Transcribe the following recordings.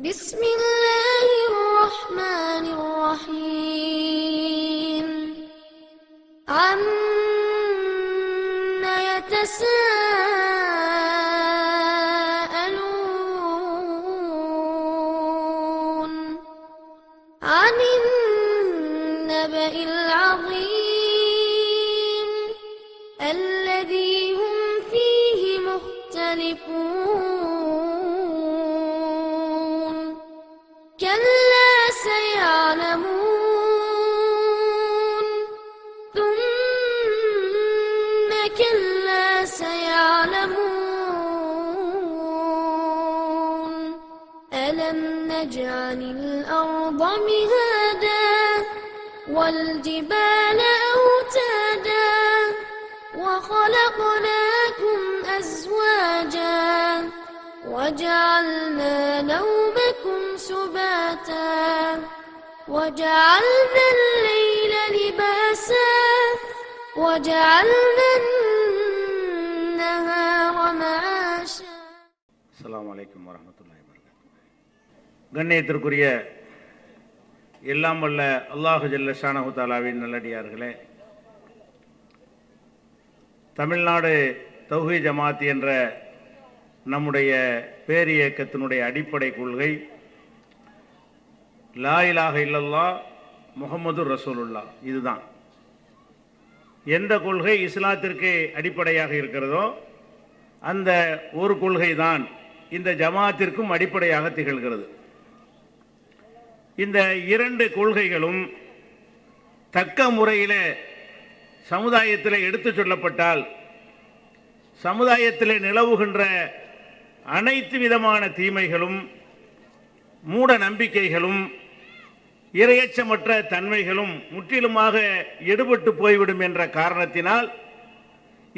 بسم الله الرحمن الرحيم عما يتساءلون عن النبأ العظيم الذي هم فيه مختلفون كلا سيعلمون ثم كلا سيعلمون ألم نجعل الأرض مهادا والجبال أوتادا وخلقناكم أزواجا وجعلنا نومكم سباتا وجعلنا الليل لباسا وجعلنا النهار معاشا. அஸ்ஸலாமு அலைக்கும் வரஹ்மத்துல்லாஹி வபரகாத்துஹு. கண்ணியத்திற்குரிய எல்லாம் வல்ல அல்லாஹு ஜல்ல ஷானஹு தஆலாவின் நல்லடியார்களே, தமிழ்நாடு தௌஹீத் ஜமாத் என்ற நம்முடைய பேரியக்கத்தினுடைய அடிப்படை கொள்கை லா இலாஹ இல்லல்லாஹ் முஹம்மது ரசூலுல்லாஹ். இதுதான் எந்த கொள்கை இஸ்லாத்திற்கு அடிப்படையாக இருக்கிறதோ அந்த ஒரு கொள்கை தான் இந்த ஜமாத்திற்கும் அடிப்படையாக திகழ்கிறது. இந்த இரண்டு கொள்கைகளும் தக்க முறையில் சமுதாயத்தில் எடுத்து சொல்லப்பட்டால் சமுதாயத்தில் நிலவுகின்ற அனைத்து விதமான தீமைகளும் மூட நம்பிக்கைகளும் இரையச்சமற்ற தன்மைகளும் முற்றிலுமாக எடுபட்டு போய்விடும் என்ற காரணத்தினால்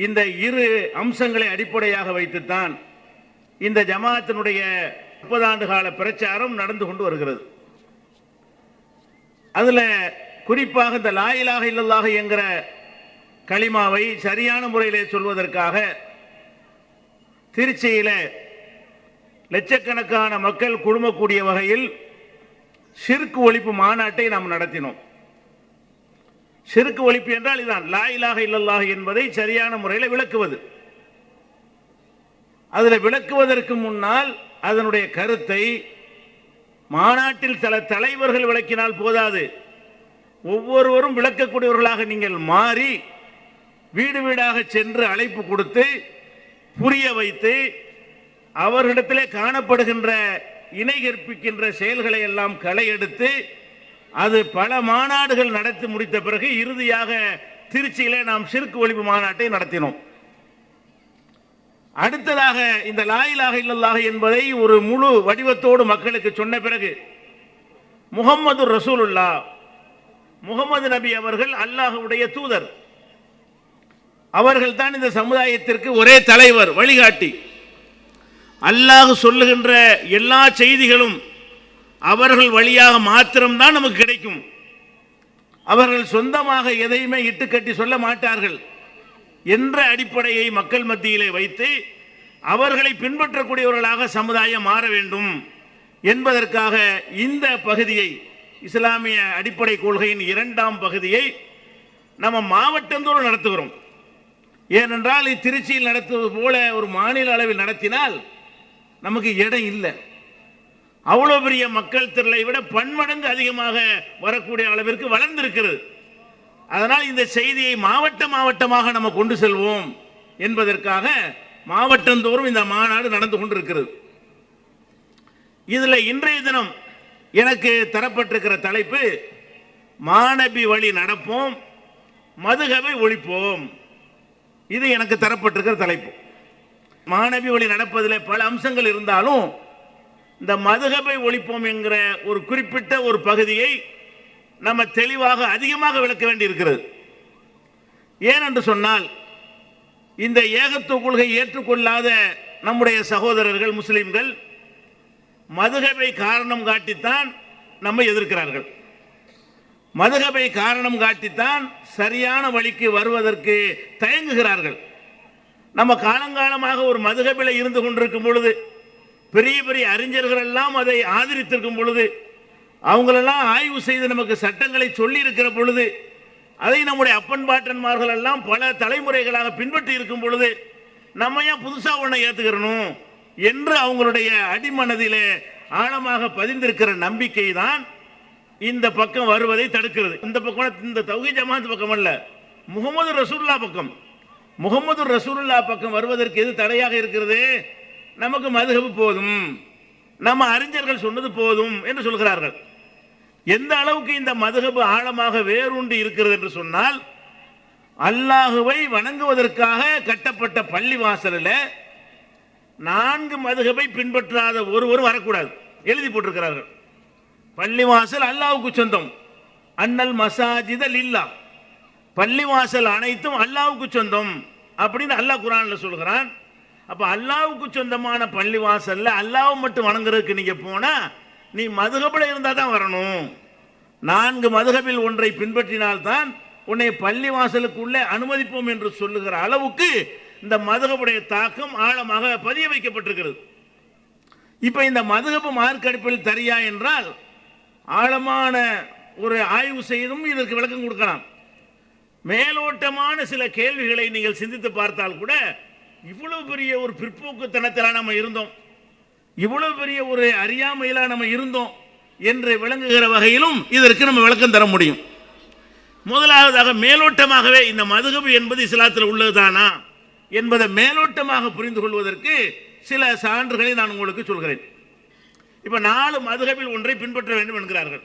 இந்த இரு அம்சங்களை அடிப்படையாக வைத்துத்தான் இந்த ஜமாத்தினுடைய 30 ஆண்டு கால பிரச்சாரம் நடந்து கொண்டு வருகிறது. அதில் குறிப்பாக இந்த லா இலாஹ இல்லல்லாஹ் என்கிற கலிமாவை சரியான முறையிலே சொல்வதற்காக திருச்சியில் லட்சக்கணக்கான மக்கள் குழுமக்கூடிய வகையில் ஷிர்க் ஒழிப்பு மாநாட்டை நாம் நடத்தினோம். ஷிர்க் ஒழிப்பு என்றால் இதுதான், லா இலாஹ இல்லல்லாஹ் என்பதை சரியான முறையில் விளக்குவது. அதில் விளக்குவதற்கு முன்னால் அதனுடைய கருத்தை மாநாட்டில் சில தலைவர்கள் விளக்கினால் போதாது, ஒவ்வொருவரும் விளக்கக்கூடியவர்களாக நீங்கள் மாறி வீடு வீடாக சென்று அழைப்பு கொடுத்து புரிய வைத்து அவர்களிடத்திலே காணப்படுகின்ற இணை கற்பிக்கின்ற செயல்களை எல்லாம் களை எடுத்து அது பல மாநாடுகள் நடத்தி முடித்த பிறகு இறுதியாக திருச்சியிலே நாம் ஷிர்க் ஒழிப்பு மாநாட்டை நடத்தினோம். அடுத்ததாக இந்த லா இலாஹ இல்லல்லாஹ் என்பதை ஒரு முழு வடிவத்தோடு மக்களுக்கு சொன்ன பிறகு முஹம்மது ரசூலுல்லாஹ், முகமது நபி அவர்கள் அல்லாஹ்வுடைய தூதர், அவர்கள் தான் இந்த சமுதாயத்திற்கு ஒரே தலைவர், வழிகாட்டி. அல்லாஹ் சொல்லுகின்ற எல்லா செய்திகளும் அவர்கள் வழியாக மாத்திரம்தான் நமக்கு கிடைக்கும். அவர்கள் சொந்தமாக எதையுமே இட்டுக்கட்டி சொல்ல மாட்டார்கள் என்ற அடிப்படையை மக்கள் மத்தியிலே வைத்து அவர்களை பின்பற்றக்கூடியவர்களாக சமுதாயம் மாற வேண்டும் என்பதற்காக இந்த பகுதியை, இஸ்லாமிய அடிப்படை கொள்கையின் 2ஆம் பகுதியை நம்ம மாவட்டந்தோறும் நடத்துகிறோம். ஏனென்றால் திருச்சியில் நடத்துவது போல ஒரு மாநில அளவில் நடத்தினால் நமக்கு இடம் இல்லை. அவ்வளோ பெரிய மக்கள் திரளை விட பன்மடங்கு அதிகமாக வரக்கூடிய அளவிற்கு வளர்ந்திருக்கிறது. அதனால் இந்த செய்தியை மாவட்டமாக நம்ம கொண்டு செல்வோம் என்பதற்காக மாவட்டந்தோறும் இந்த மாநாடு நடந்து கொண்டிருக்கிறது. இதில் இன்றைய தினம் எனக்கு தரப்பட்டிருக்கிற தலைப்பு மாநபி வழி நடப்போம், மதுஹபை ஒழிப்போம். இது எனக்கு தரப்பட்டிருக்கிற தலைப்பு. மாநபி வழி நடப்பதில் பல அம்சங்கள் இருந்தாலும் இந்த மதுஹபை ஒழிப்போம் என்கிற ஒரு குறிப்பிட்ட ஒரு பகுதியை நம்ம தெளிவாக அதிகமாக விளக்க வேண்டி இருக்கிறது. ஏனென்று சொன்னால் இந்த ஏகத்துவ கொள்கை ஏற்றுக்கொள்ளாத நம்முடைய சகோதரர்கள் முஸ்லிம்கள் மதுஹபை காரணம் காட்டித்தான் நம்மை எதிர்க்கிறார்கள். மதுஹபை காரணம் காட்டித்தான் சரியான வழிக்கு வருவதற்கு தயங்குகிறார்கள். நம்ம காலங்காலமாக ஒரு மதுஹபில் இருந்து கொண்டிருக்கும் பொழுது பெரிய பெரிய அறிஞர்கள் எல்லாம் அதை ஆதரித்திருக்கும் பொழுது, அவங்களெல்லாம் ஆய்வு செய்து நமக்கு சட்டங்களை சொல்லி இருக்கிற பொழுது, அதை நம்முடைய அப்பன் பாட்டன்மார்கள் எல்லாம் பல தலைமுறைகளாக பின்பற்றி இருக்கும் பொழுது, நம்ம ஏன் புதுசா ஒன்றை ஏத்துக்கிறணும் என்று அவங்களுடைய அடிமனதிலே ஆழமாக பதிந்திருக்கிற நம்பிக்கை தான் இந்த பக்கம் வருவதை தடுக்கிறது. இந்த பக்கம் இந்த தௌஹீத் ஜமாத் பக்கம் அல்ல, முகமது ரசூலுல்லா பக்கம். முகமது ரசூலுல்லா பக்கம் வருவதற்கு எது தடையாக இருக்கிறது? நமக்கு மதுஹப் போதும், நம்ம அறிஞர்கள் சொன்னது போதும் என்று சொல்கிறார்கள். எந்த அளவுக்கு இந்த மதுஹப் ஆழமாக வேரூண்டி இருக்கிறது என்று சொன்னால், அல்லாஹுவை வணங்குவதற்காக கட்டப்பட்ட பள்ளி வாசலில் 4 மதுஹபை பின்பற்றாத ஒருவரும் வரக்கூடாது எழுதி போட்டிருக்கிறார்கள். பள்ளிவாசல் அல்லாஹ்வுக்கு சொந்தம், அன்னல் மசாஜித லில்லா, பள்ளிவாசல் அனைத்தும் அல்லாஹ்வுக்கு சொந்தம் அப்படின்னு அல்லாஹ் குர்ஆன்ல சொல்கிறான். அப்ப அல்லாஹ்வுக்கு சொந்தமான பள்ளிவாசல்ல அல்லாஹ்வை மட்டும் வணங்குறதுக்கு நீங்க போனா நீ மதுஹபில் இருந்தா தான் வரணும். 4 மதுஹபில் ஒன்றை பின்பற்றினால்தான் உன்னை பள்ளிவாசலுக்குள்ளே அனுமதிப்போம் என்று சொல்லுகிற அளவுக்கு இந்த மதுஹபுடைய தாக்கம் ஆழமாக பதிய வைக்கப்பட்டிருக்கிறது. இப்ப இந்த மதுஹப் மார்க்க அடிப்படையில் தரியா என்றால் ஆழமான ஒரு ஆய்வு செய்தும் இதற்கு விளக்கம் கொடுக்கலாம். மேலோட்டமான சில கேள்விகளை நீங்கள் சிந்தித்து பார்த்தால் கூட, இவ்வளவு பெரிய ஒரு பிற்போக்குத்தனத்தில் நம்ம இருந்தோம், இவ்வளவு பெரிய ஒரு அறியாமையில நம்ம இருந்தோம் என்று விளங்குகிற வகையிலும் இதற்கு நம்ம விளக்கம் தர முடியும். முதலாவதாக மேலோட்டமாகவே இந்த மதுஹப் என்பது இஸ்லாத்தில் உள்ளதுதானா என்பதை மேலோட்டமாக புரிந்து கொள்வதற்கு சில சான்றுகளை நான் உங்களுக்கு சொல்கிறேன். இப்ப 4 மதுஹபில் ஒன்றை பின்பற்ற வேண்டும் என்கிறார்கள்.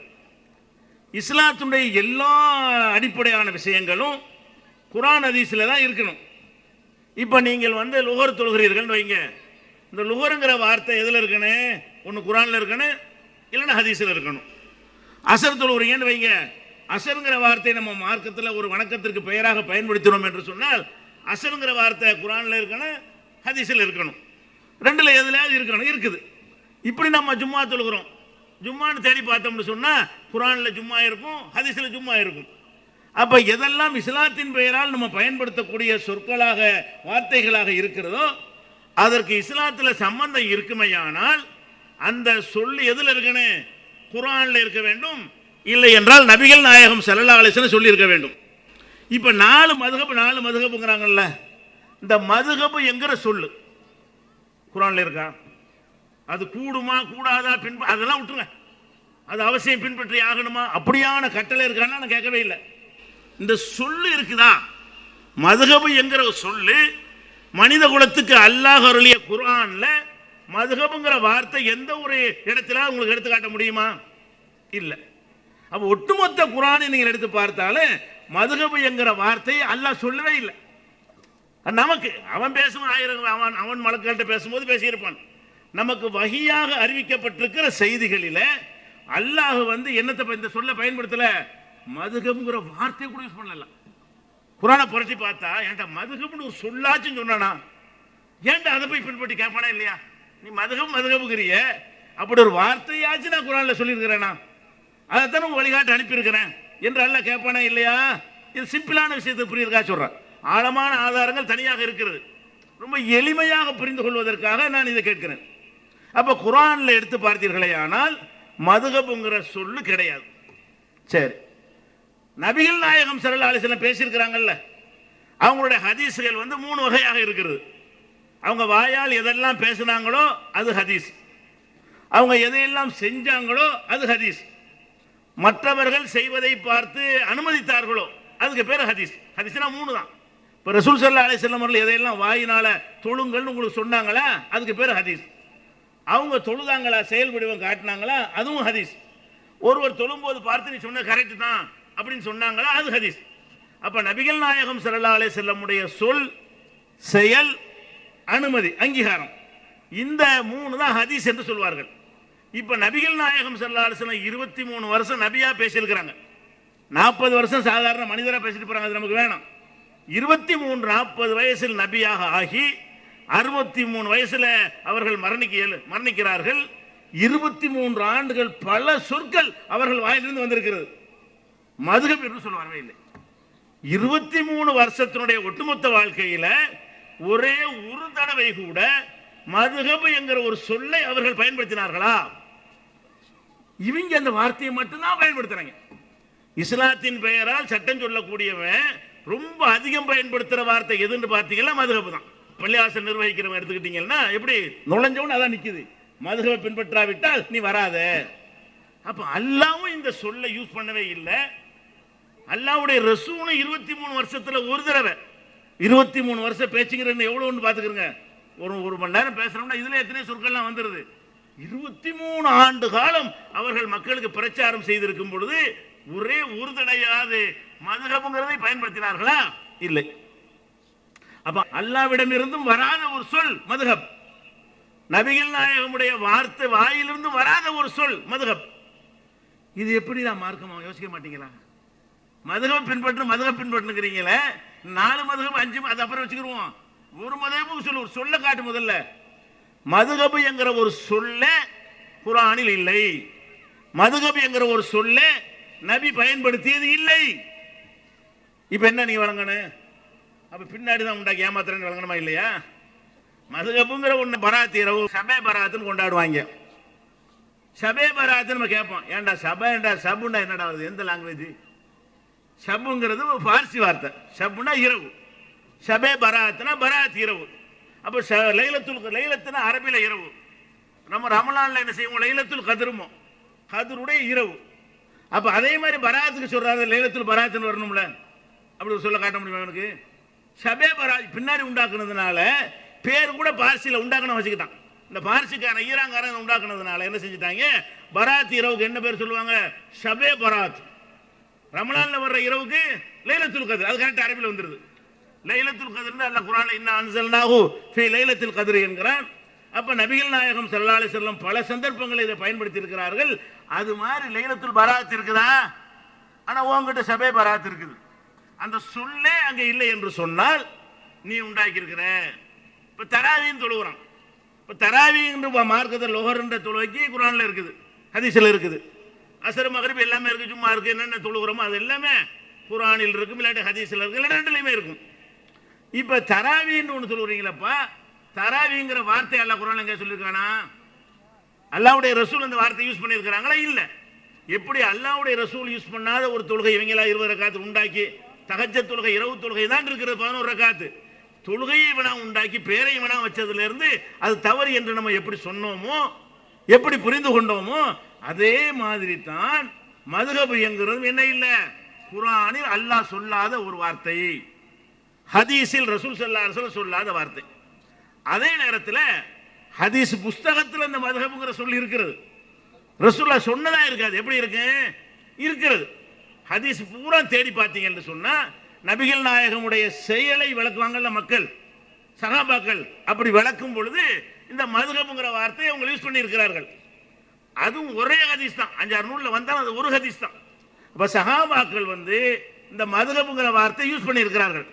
இஸ்லாத்துடைய எல்லா அடிப்படையான விஷயங்களும் குர்ஆன் ஹதீஸ்ல தான் இருக்கணும். இப்ப நீங்கள் லுகர் தொழுகிறீர்கள் வைங்க, இந்த லுகருங்கிற வார்த்தை எதுல இருக்கணும்? ஒன்று குர்ஆன்ல இருக்கணும், இல்லைன்னா ஹதீஸ்ல இருக்கணும். அசர் தொழுகிறீங்கன்னு வைங்க, அசருங்கிற வார்த்தை நம்ம மார்க்கத்தில் ஒரு வணக்கத்திற்கு பெயராக பயன்படுத்தினோம் என்று சொன்னால் அசருங்கிற வார்த்தை குர்ஆன்ல இருக்கணும், ஹதீஸ்ல இருக்கணும். ரெண்டுல எதுலையாவது இருக்கணும், இருக்குது. இப்படி நம்ம ஜும்மா தொழுகிறோம், ஜும்மான்னு தேடி பார்த்தோம்னு சொன்னா குர்ஆன்ல ஜும்மா இருக்கும், ஹதீஸ்ல ஜும்மா இருக்கும். அப்ப எதெல்லாம் இஸ்லாத்தின் பெயரால் நம்ம பயன்படுத்தக்கூடிய சொற்களாக வார்த்தைகளாக இருக்கிறதோ அதற்கு இஸ்லாத்துல சம்பந்தம் இருக்குமையானால் அந்த சொல்லு எதுல இருக்கணும்? குர்ஆன்ல இருக்க வேண்டும், இல்லை என்றால் நபிகள் நாயகம் ஸல்லல்லாஹு அலைஹி வஸல்லம் சொல்லி இருக்க வேண்டும். இப்ப 4 மதுஹப்ங்கிறாங்கல்ல, இந்த மதுஹப் என்கிற சொல்லு குர்ஆன்ல இருக்கா? அது கூடுமா கூடாதா அதெல்லாம் விட்டுருங்க, அது அவசியம் பின்பற்றி ஆகணுமா அப்படியான கட்டளை இருக்கான்னு நான் கேட்கவே இல்லை. இந்த சொல்லு இருக்குதா? மதுஹப் என்கிற சொல்லு மனித குலத்துக்கு அல்லாஹ் அருளிய குர்ஆன்ல மதுஹப்ங்கிற வார்த்தை எந்த ஒரு இடத்துல உங்களுக்கு எடுத்து காட்ட முடியுமா? இல்லை. அப்ப ஒட்டுமொத்த குர்ஆனை நீங்கள் எடுத்து பார்த்தாலே மதுஹப் என்கிற வார்த்தையை அல்லாஹ் சொல்லவே இல்லை. நமக்கு அவன் பேசும் அவன் மலக்கள்கிட்ட பேசும்போது பேசியிருப்பான். நமக்கு வஹியாக அறிவிக்கப்பட்டிருக்கிற செய்திகளில அல்லாஹ் என்னத்தை இந்த சொல்ல பயன்படுத்தல? மதுஹப்ங்கிற வார்த்தையை கூட யூஸ் பண்ணல. குர்ஆனை புரட்டி பார்த்தா ஏன்டா மதுஹப்னு ஒரு சொல்லாச்சுன்னு சொன்னானா? ஏன்டா அதை போய் பின்பற்றி கேட்பானா இல்லையா? நீ மதுஹப்ங்கிறிய, அப்படி ஒரு வார்த்தையாச்சும் நான் குர்ஆன்ல சொல்லியிருக்கிறேனா? அதைத்தானே வழிகாட்டு அனுப்பியிருக்கிறேன் என்று அல்லாஹ் கேட்பானா இல்லையா? இது சிம்பிளான விஷயத்தை புரியுறக்கா சொல்றேன். ஆழமான ஆதாரங்கள் தனியாக இருக்கிறது. ரொம்ப எளிமையாக புரிந்து கொள்வதற்காக நான் இதை கேட்கிறேன். அப்ப குர்ஆன்ல எடுத்து பார்த்தீர்களே ஆனால் மதுஹப்ங்கிற சொல்லு கிடையாது. சரி, நபிகள் நாயகம் ஸல்லல்லாஹு அலைஹி வஸல்லம் பேசியிருக்கிறாங்கல்ல, அவங்களுடைய ஹதீஸ்கள் 3 வகையாக இருக்கிறது. அவங்க வாயால் எதெல்லாம் பேசினாங்களோ அது ஹதீஸ், அவங்க எதையெல்லாம் செஞ்சாங்களோ அது ஹதீஸ், மற்றவர்கள் செய்வதை பார்த்து அனுமதித்தார்களோ அதுக்கு பேர் ஹதீஸ். ஹதீஸ்னா 3 தான். இப்போ ரசூல் ஸல்லல்லாஹு அலைஹி வஸல்லம் அவர்கள் எதையெல்லாம் வாயினால தொழுங்கள்னு உங்களுக்கு சொன்னாங்களா அதுக்கு பேர் ஹதீஸ். அவங்க தொழுதாங்களா, செயல் வடிவம் காட்டினாங்களா அதுவும் ஹதீஸ். ஒருவர் தொழும்போது பார்த்து நீ சொன்ன கரெக்ட் தான் அப்படின்னு சொன்னாங்களா அது ஹதீஸ். அப்ப நபிகள் நாயகம் ஸல்லல்லாஹு அலைஹி வஸல்லம் உடைய சொல், செயல், அனுமதி, அங்கீகாரம், இந்த 3 தான் ஹதீஸ் என்று சொல்வார்கள். இப்ப நபிகள் நாயகம் ஸல்லல்லாஹு அலைஹி வஸல்லம் 23 வருஷம் நபியா பேசியிருக்கிறாங்க. 40 வருஷம் சாதாரண மனிதரா பேசிட்டு போறாங்க, அது நமக்கு வேணாம். 23-40 வயசில் நபியாக ஆகி 63 வயசுல அவர்கள் மரணிக்கிறார்கள். 23 ஆண்டுகள் பல சொற்கள் அவர்கள் வாயிலிருந்து வந்திருக்கிறது. மதுஹப் என்று சொல்ல வரவே இல்லை. 23 வருஷத்தினுடைய ஒட்டுமொத்த வாழ்க்கையில ஒரே ஒரு தடவை கூட மதுஹப் என்கிற ஒரு சொல்லை அவர்கள் பயன்படுத்தினார்களா? இவங்க அந்த வார்த்தையை மட்டும்தான் பயன்படுத்துறாங்க. இஸ்லாத்தின் பெயரால் சட்டம் சொல்லக்கூடியவன் ரொம்ப அதிகம் பயன்படுத்துற வார்த்தை எதுன்னு பார்த்தீங்கன்னா மதுஹப் தான். பள்ளிவாசல் நிர்வகிக்கிறவன் எடுத்துக்கிட்டீங்கன்னா எப்படி நுழைஞ்சவன் அதான் நிக்குது, மதுஹப் பின்பற்றாவிட்டால் நீ வராத. அப்ப அல்லாவும் இந்த சொல்லை யூஸ் பண்ணவே இல்லை. அல்லாவுடைய ரசூலும் 23 வருஷத்துல ஒரு தடவை, 23 வருஷம் பேச்சுங்கிறது எவ்வளவுன்னு பாத்துக்கிறங்க. ஒரு மணி நேரம் பேசுறோம்னா இதுல எத்தனை சொற்கள்லாம் வந்துருது. 23 ஆண்டு காலம் அவர்கள் மக்களுக்கு பிரச்சாரம் செய்திருக்கும் பொழுது ஒரே ஒரு தடையாவது மதுஹப்ங்கிறதை பயன்படுத்தினார்களா? இல்லை. அப்ப அல்லாவிடம் இருந்தும் வராத ஒரு சொல் மதுஹப், நபிகள் நாயகமுடைய வார்த்தை வாயிலிருந்து வராத ஒரு சொல் மதுஹப். இது எப்படி நான் மார்க்கமா யோசிக்க மாட்டீங்களா? மதுஹப் பின்பற்றுங்கிறீங்களே, 4 மதுஹப் 5 அது அப்புறம் வச்சுக்கிருவோம். ஒரு மதுஹப் சொல்ல ஒரு சொல்ல காட்டு. முதல்ல மதுஹப் என்கிற ஒரு சொல்ல குர்ஆனில் இல்லை. மதுஹப் என்கிற ஒரு சொல்ல நபி பயன்படுத்தியது இல்லை. இப்ப என்ன நீங்க வழங்கணும்? அப்ப பின்னாடி தான் உண்டாக்கி ஏமாத்துறேன்னு வழங்கணுமா இல்லையா? மதுஹப்ங்கிற ஒண்ணு பராத் இரவு ஷபே பராத்னு கொண்டாடுவாங்க. ஷபே பராத் நம்ம கேட்போம், ஏன்டா ஷபேண்டா ஷபுண்டா என்னடா வருது, எந்த லாங்குவேஜ்? ஷபுங்கிறது பார்சி வார்த்தை, ஷபுனா இரவு, ஷபே பராத்னா பராத் இரவு. அப்போ லைலத்துனா அரபில இரவு. நம்ம ரமலான்ல என்ன செய்வோம், லைலத்துல் கதிருமோ, கதிருடைய இரவு. அப்ப அதே மாதிரி பராத்துக்கு சொல்றாரு லைலத்துல் பராத்னு வரணும்ல, அப்படி சொல்ல காட்ட முடியுமா எனக்கு? ஷபே பராத் பின்னாடி உண்டாக்குனதுனால பேர் கூட பார்சியில உண்டாக்கணும் வச்சுக்கிட்டான். இந்த பார்சிக்கான ஈரான்காரன் உண்டாக்குனதுனால என்ன செஞ்சுட்டாங்க, பராத் இரவுக்கு என்ன பேர் சொல்லுவாங்க, ஷபே பராத். ரமலான்ல வர்ற இரவுக்கு லைலத்துல் கத்ர், அது கரெக்ட் அரபில வந்துருது. லைலத்துல் கத்ர் அல்லாஹ் குர்ஆன்ல இன்னா அன்ஸல்னாஹு ஃபீ லைலத்துல் கத்ர் என்கிறான். அப்ப நபிகள் நாயகம் ஸல்லல்லாஹு அலைஹி வஸல்லம் பல சந்தர்ப்பங்களை இதை பயன்படுத்தி இருக்கிறார்கள். அது மாதிரி லைலத்துல் பராத் இருக்குதா, ஆனா உங்ககிட்ட ஷபே பராத் இருக்குது. அந்த சொல்லே அங்க இல்லை என்று சொன்னால் நீ உண்டாக்கி இருக்கிற. இப்ப தராவீன்னு தொழுகிறான். இப்ப தராவீன்ற மார்க்கத்தில் லோஹர்ன்ற தொழுகைக்கு குர்ஆன்ல இருக்குது, ஹதீஸ்ல இருக்குது. அசர் மகரிப் எல்லாமே இருக்கு, ஜும்மா இருக்கு, என்னென்ன தொழுகிறோமோ அது எல்லாமே குர்ஆனில் இருக்கும், இல்லாட்டி ஹதீஸ்ல இருக்கு, இல்லை ரெண்டுலையுமே இருக்கும். இப்ப தராவீன்னு ஒன்று சொல்லுறீங்களப்பா, தராவீங்கிற வார்த்தை அல்லாஹ் குர்ஆன்ல எங்க சொல்லியிருக்கானா? அல்லாஹ்வுடைய ரசூல் அந்த வார்த்தை யூஸ் பண்ணியிருக்கிறாங்களா? இல்லை. எப்படி அல்லாஹ்வுடைய ரசூல் யூஸ் பண்ணாத ஒரு தொழுகை இவங்களா 20 ரக்காத்து உண்டாக்கி, தஹஜ்ஜத் தொழுகை இரவு தொழுகை தான் இருக்கிறது 11 ரக்காத்து தொழுகையை இவனா உண்டாக்கி பேரை இவனா வச்சதுல இருந்து அது தவறு என்று நம்ம எப்படி சொன்னோமோ, எப்படி புரிந்து கொண்டோமோ, அதே மாதிரி தான் மதுஹப் என்கிறது என்ன இல்லை, குர்ஆனில் அல்லாஹ் சொல்லாத ஒரு வார்த்தை, ஹதீஸில் ரசூல் ஸல்லல்லாஹு அலைஹி வஸல்லம் சொல்லாத வார்த்தை. அதே நேரத்தில் ஹதீஸ் புஸ்தகத்தில் அந்த மதுஹப்ங்கிற சொல்லி இருக்கிறது, ரசூலுல்லாஹ் சொன்னதா இருக்காது. எப்படி இருக்கு? இருக்கிறது. ஹதீஸ் பூரா தேடி பார்த்தீங்கன்னு சொன்னா நபிகள் நாயகமுடைய செயலை விளக்குவாங்கல்ல மக்கள், சஹாபாக்கள், அப்படி விளக்கும் பொழுது இந்த மதுஹப்ங்கிற வார்த்தையை அவங்க யூஸ் பண்ணி இருக்கிறார்கள். அதுவும் ஒரே ஹதீஸ் தான், 5-6 நூல்ல வந்தாலும் அது ஒரு ஹதீஸ் தான். அப்ப சஹாபாக்கள் இந்த மதுஹப்ங்கிற வார்த்தை யூஸ் பண்ணி இருக்கிறார்கள்.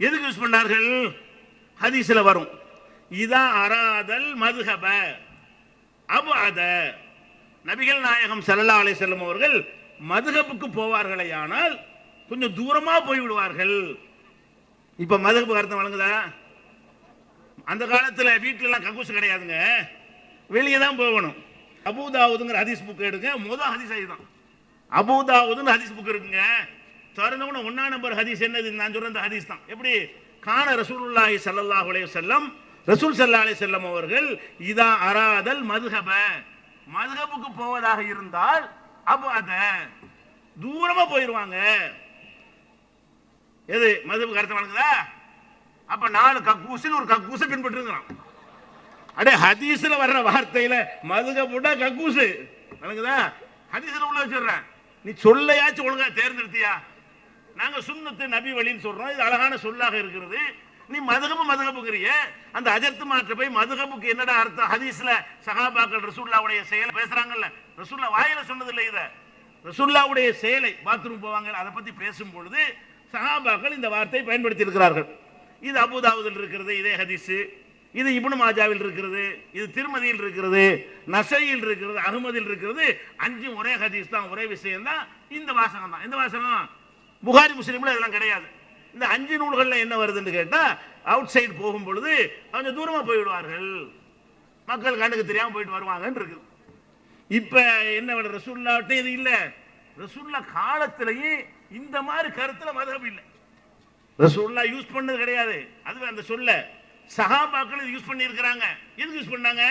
எதுக்கு யூஸ் பண்ணார்கள்? ஹதீஸ்ல வரும், இதா அராதல் மதுஹப அபஅத. நபிகள் நாயகம் ஸல்லல்லாஹு அலைஹி வஸல்லம் அவர்கள் மதுஹபுக்கு போவார்களேயானால் கொஞ்சம் தூரமா போய் விடுவார்கள். இப்ப மதுஹப் அர்த்தம் வழங்குதா? அந்த காலத்துல வீட்டுல எல்லாம் கக்கூசு கிடையாதுங்க, வெளியே தான் போகணும். அபூதாவுதுங்கிற ஹதீஸ் புக் எடுங்க, முதல் ஹதீஸ் இதுதான். அபூதாவுதுன்னு ஹதீஸ் புக் இருக்குங்க, திறந்தவன 1ஆம் நம்பர் ஹதீஸ் என்னது, நான் சொல்ற அந்த ஹதீஸ் தான். எப்படி? கான ரசூலுல்லாஹி ஸல்லல்லாஹு அலைஹி வஸல்லம், ரசூல் ஸல்லல்லாஹு அலைஹி வஸல்லம் அவர்கள் இதா அராதல் மதுஹப, மதுஹபுக்கு போவதாக இருந்தால் அபஅத, தூரமா போயிடுவாங்க. எது மதுஹபுக்கு அர்த்தம் வழங்குதா? அப்ப 4 கக்கூசில் ஒரு கக்கூசை பின்பற்றுங்கிறான். அடே ஹதீஸ்ல வர்ற வார்த்தையில மதுஹபுடா கக்கூசு வழங்குதா? ஹதீஸ்ல உள்ள வச்சிடுறேன், நீ சொல்லையாச்சும் ஒழுங்கா தேர்ந்தெடுத்தியா? நாங்க சுன்னத்து நபி வழின்னு சொல்றோம், இது அழகான சொல்லாக இருக்கிறது. நீ மதுஹபுங்கிறிய, அந்த அஜர்த்து மாற்ற போய் மதுஹபுக்கு என்னடா அர்த்தம்? ஹதீஸ்ல சஹாபாக்கள் ரசூலுல்லாஹ்வுடைய செயலை பேசுறாங்கல்ல, ரசூலுல்லாஹ் வாயில சொன்னதில்லை, இத ரசூலுல்லாஹ்வுடைய செயலை, பாத்ரூம் போவாங்க அதை பத்தி பேசும் பொழுது சஹாபாக்கள் இந்த வார்த்தையை பயன்படுத்தி இருக்கிறார்கள். இது அபூதாவுதில் இருக்கிறது இதே ஹதீஸ், இது இப்னு மாஜாவில் இருக்கிறது, இது திருமதியில் இருக்கிறது, நசையில் இருக்கிறது, அஹ்மதில் இருக்கிறது. 5 ஒரே ஹதீஸ் தான், ஒரே விஷயம் தான். இந்த வாசகம் தான். இந்த வாசகம் புகாரி முஸ்லிம்ல இதெல்லாம் கிடையாது. இந்த 5 நூல்களில் என்ன வருதுன்னு கேட்டால் அவுட் சைடு போகும் பொழுது கொஞ்சம் தூரமாக போய்விடுவார்கள், மக்கள் கண்ணுக்கு தெரியாமல் போயிட்டு வருவாங்கன்னு இருக்குது. இப்போ என்ன விட ரசூலுல்லாஹ்ட்ட இது இல்லை. ரசூலுல்லாஹ் காலத்திலேயே இந்த மாதிரி கருத்துல மதஹப் இல்லை. ரசூலுல்லாஹ் யூஸ் பண்ணது கிடையாது. அதுவே அந்த சொல்ல சஹாபாக்கள் யூஸ் பண்ணி இருக்கிறாங்க. எதுக்கு யூஸ் பண்ணாங்க?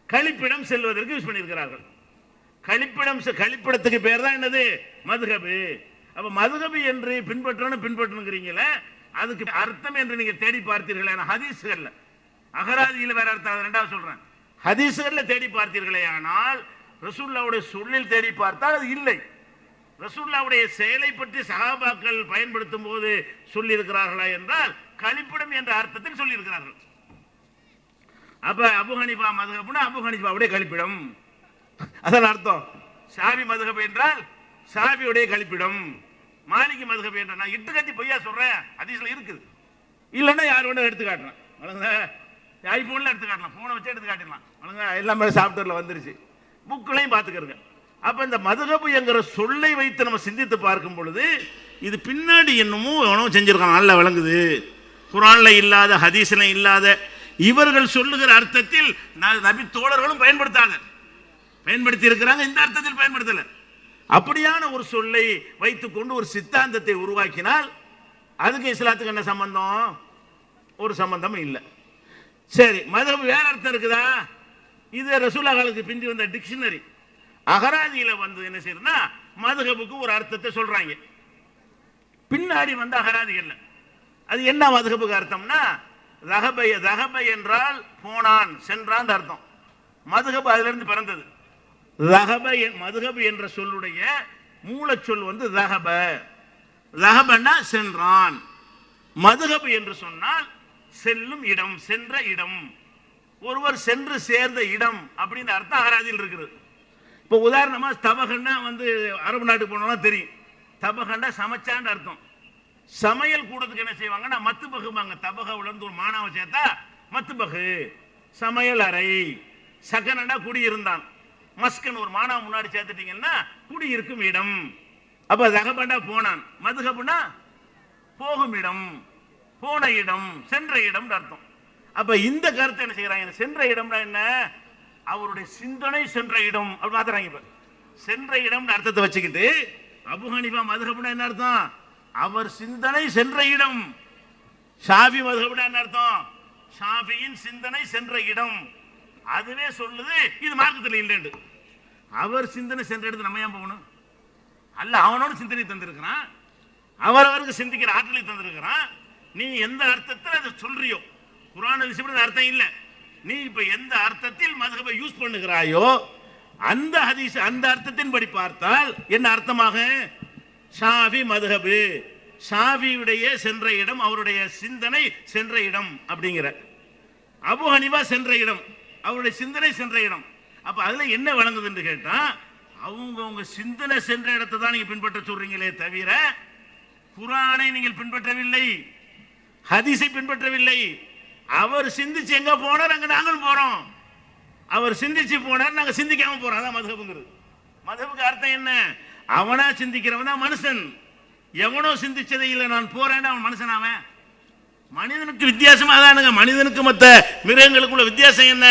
கழிப்பிடம் செல்வதற்கு யூஸ் பண்ணியிருக்கிறார்கள். கழிப்பிடத்துக்கு பேர் தான் என்னது? மதுஹபு. அப்ப மதுஹபு என்று பின்பற்றணுங்கிறீங்களே, அதுக்கு அர்த்தம் என்று நீங்க தேடி பார்த்தீர்களே ஹதீஸ்கள்ல, அகராதியில் வேற அர்த்தம், ரெண்டாவது சொல்றேன், ஹதீஸ்கள்ல தேடி பார்த்தீர்களே ஆனால் ரசூலுல்லாஹ்வுடைய சொல்லில் தேடி பார்த்தால் அது இல்லை. ரசூலுல்லாஹ்வுடைய செயலை பற்றி சஹாபாக்கள் பயன்படுத்தும் போது சொல்லி இருக்கிறார்களா என்றால் கழிப்பிடம் என்ற அர்த்தத்தில் சொல்லி இருக்கிறார்கள். அப்ப அபு ஹனீஃபா மதுஹப்னா அபு ஹனீஃபாவுடைய கழிப்பிடம், அதான் அர்த்தம். ஷாஃபி மதுஹப் என்றால் ஷாஃபியுடைய கழிப்பிடம். மாலிகி மதுஹப் என்ற நான் இட்டு கட்டி பொய்யா சொல்றேன், ஹதீஸ்ல இருக்குது. இல்லைன்னா யார் வேணா எடுத்து காட்டலாம். ஐபோன்ல எடுத்து காட்டலாம், போனை வச்சு எடுத்து காட்டிடலாம். எல்லாமே சாஃப்ட்வேர்ல வந்துருச்சு, புக்களையும் பார்த்துக்கிறங்க. அப்ப இந்த மதுஹப் என்கிற சொல்லை வைத்து நம்ம சிந்தித்து பார்க்கும் பொழுது இது பின்னாடி என்னமோ எவனோ செஞ்சிருக்கான், நல்லா விளங்குது. குர்ஆன்ல இல்லாத, ஹதீஸ்ல இல்லாத, இவர்கள் சொல்லுகிற அர்த்தத்தில் நபி தோழர்களும் பயன்படுத்தி இருக்கிறாங்க, இந்த அர்த்தத்தில் பயன்படுத்தல. அப்படியான ஒரு சொல்லை வைத்துக்கொண்டு ஒரு சித்தாந்தத்தை உருவாக்கினால் அதுக்கு இஸ்லாத்துக்கு என்ன சம்பந்தம்? ஒரு சம்பந்தமும் இல்லை. சரி, மதுஹப் வேற அர்த்தம் இருக்குதா? இது ரசூலுல்லாஹ் காலத்துக்கு பிந்தி வந்த டிக்ஷனரி அகராதியில வந்து என்ன செய்யறதுன்னா மதுஹபுக்கு ஒரு அர்த்தத்தை சொல்றாங்க. பின்னாடி வந்து அகராதிகள்ல அது என்ன மதுஹபுக்கு அர்த்தம்னா, ரஹப என்றால் போனான், சென்றான் அர்த்தம். மதுஹப் அதுல இருந்து பிறந்தது. மதுஹப் என்ற சொல்லுடைய மூலச்சொல் வந்து ரஹபன்னா சென்றான். மதுஹப் என்று சொன்னால் செல்லும் இடம், சென்ற இடம், ஒருவர் சென்று சேர்ந்த இடம் அப்படின்னு அர்த்தம் அகராதியில் இருக்குது. இப்போ உதாரணமா தபகன்னா வந்து அரபு நாட்டுக்கு போனோம்னா தெரியும், தபகன்னா சமைச்சான்னு அர்த்தம். சமையல் கூடத்துக்கு என்ன செய்வாங்கன்னா மத்துபகுவாங்க. தபகவுல இருந்து ஒரு மானாவை சேர்த்தா மத்துபகு, சமையல் அறை. சகனண்டா குடியிருந்தான், மஸ்கன் ஒரு மானாவை முன்னாடி சேர்த்துட்டீங்கன்னா குடியிருக்கும் இடம். அப்ப ரஹபண்டா போனான், மதுஹப்னா போகும் இடம், போன இடம், சென்ற இடம் அர்த்தம். அப்ப இந்த கருத்தை என்ன செய்யறாங்க? சென்ற இடம்னா என்ன? அவருடைய சிந்தனை சென்ற இடம் அப்படி மாத்துறாங்க. இப்ப சென்ற இடம் அர்த்தத்தை வச்சுக்கிட்டு அபு ஹனீஃபா மதுஹப்னா என்ன அர்த்தம்? அவர் சிந்தனை சென்ற இடம். ஷாஃபி மதுஹப்னா என்ன அர்த்தம்? ஷாஃபியின் சிந்தனை சென்ற இடம். அதுவே சொல்லுது இது மார்க்கத்தில் இல்லைன்னு. அவர் சிந்தனை சென்ற இடத்துல நம்ம ஏன் போகணும்? அல்ல அவனோட சிந்தனை தந்திருக்கிறான், அவரவருக்கு சிந்திக்கிற ஆற்றலை தந்திருக்கிறான். நீ எந்த அர்த்தத்தில் அதை சொல்றியோ, குர்ஆன் ஹதீஸ் அர்த்தம் இல்லை, நீ இப்ப எந்த அர்த்தத்தில் மதுஹபை யூஸ் பண்ணுகிறாயோ அந்த ஹதீஸ் அந்த அர்த்தத்தின் படி பார்த்தால் என்ன அர்த்தமாக? ஷாஃபி மதுஹபு, ஷாஃபியுடைய சென்ற இடம், அவருடைய சிந்தனை சென்ற இடம் அப்படிங்கிற. அபு ஹனீஃபா சென்ற இடம், அவருடைய சிந்தனை சென்ற இடம். அப்ப அதுல என்ன வழங்குதுன்னு கேட்டா, அவங்க சிந்தனை சென்ற இடத்தை தான் நீங்க பின்பற்ற சொல்றீங்களே தவிர குர்ஆனை நீங்கள் பின்பற்றவில்லை, ஹதீஸை பின்பற்றவில்லை. அவர் சிந்திச்சு எங்க போனார் அங்க நாங்களும் போறோம். அவர் சிந்திச்சு போனார், நாங்க சிந்திக்காம போறோம். அதான் மதுஹபுங்கிறது. மதுஹபுக்கு அர்த்தம் என்ன? அவனா சிந்திக்கிறவன் தான் மனுஷன். எவனோ சிந்திச்சதை இல்லை நான் போறேன் அவன் மனுஷன். அவன் மனிதனுக்கு வித்தியாசமா தானுங்க. மனிதனுக்கு மற்ற மிருகங்களுக்குள்ள வித்தியாசம் என்ன?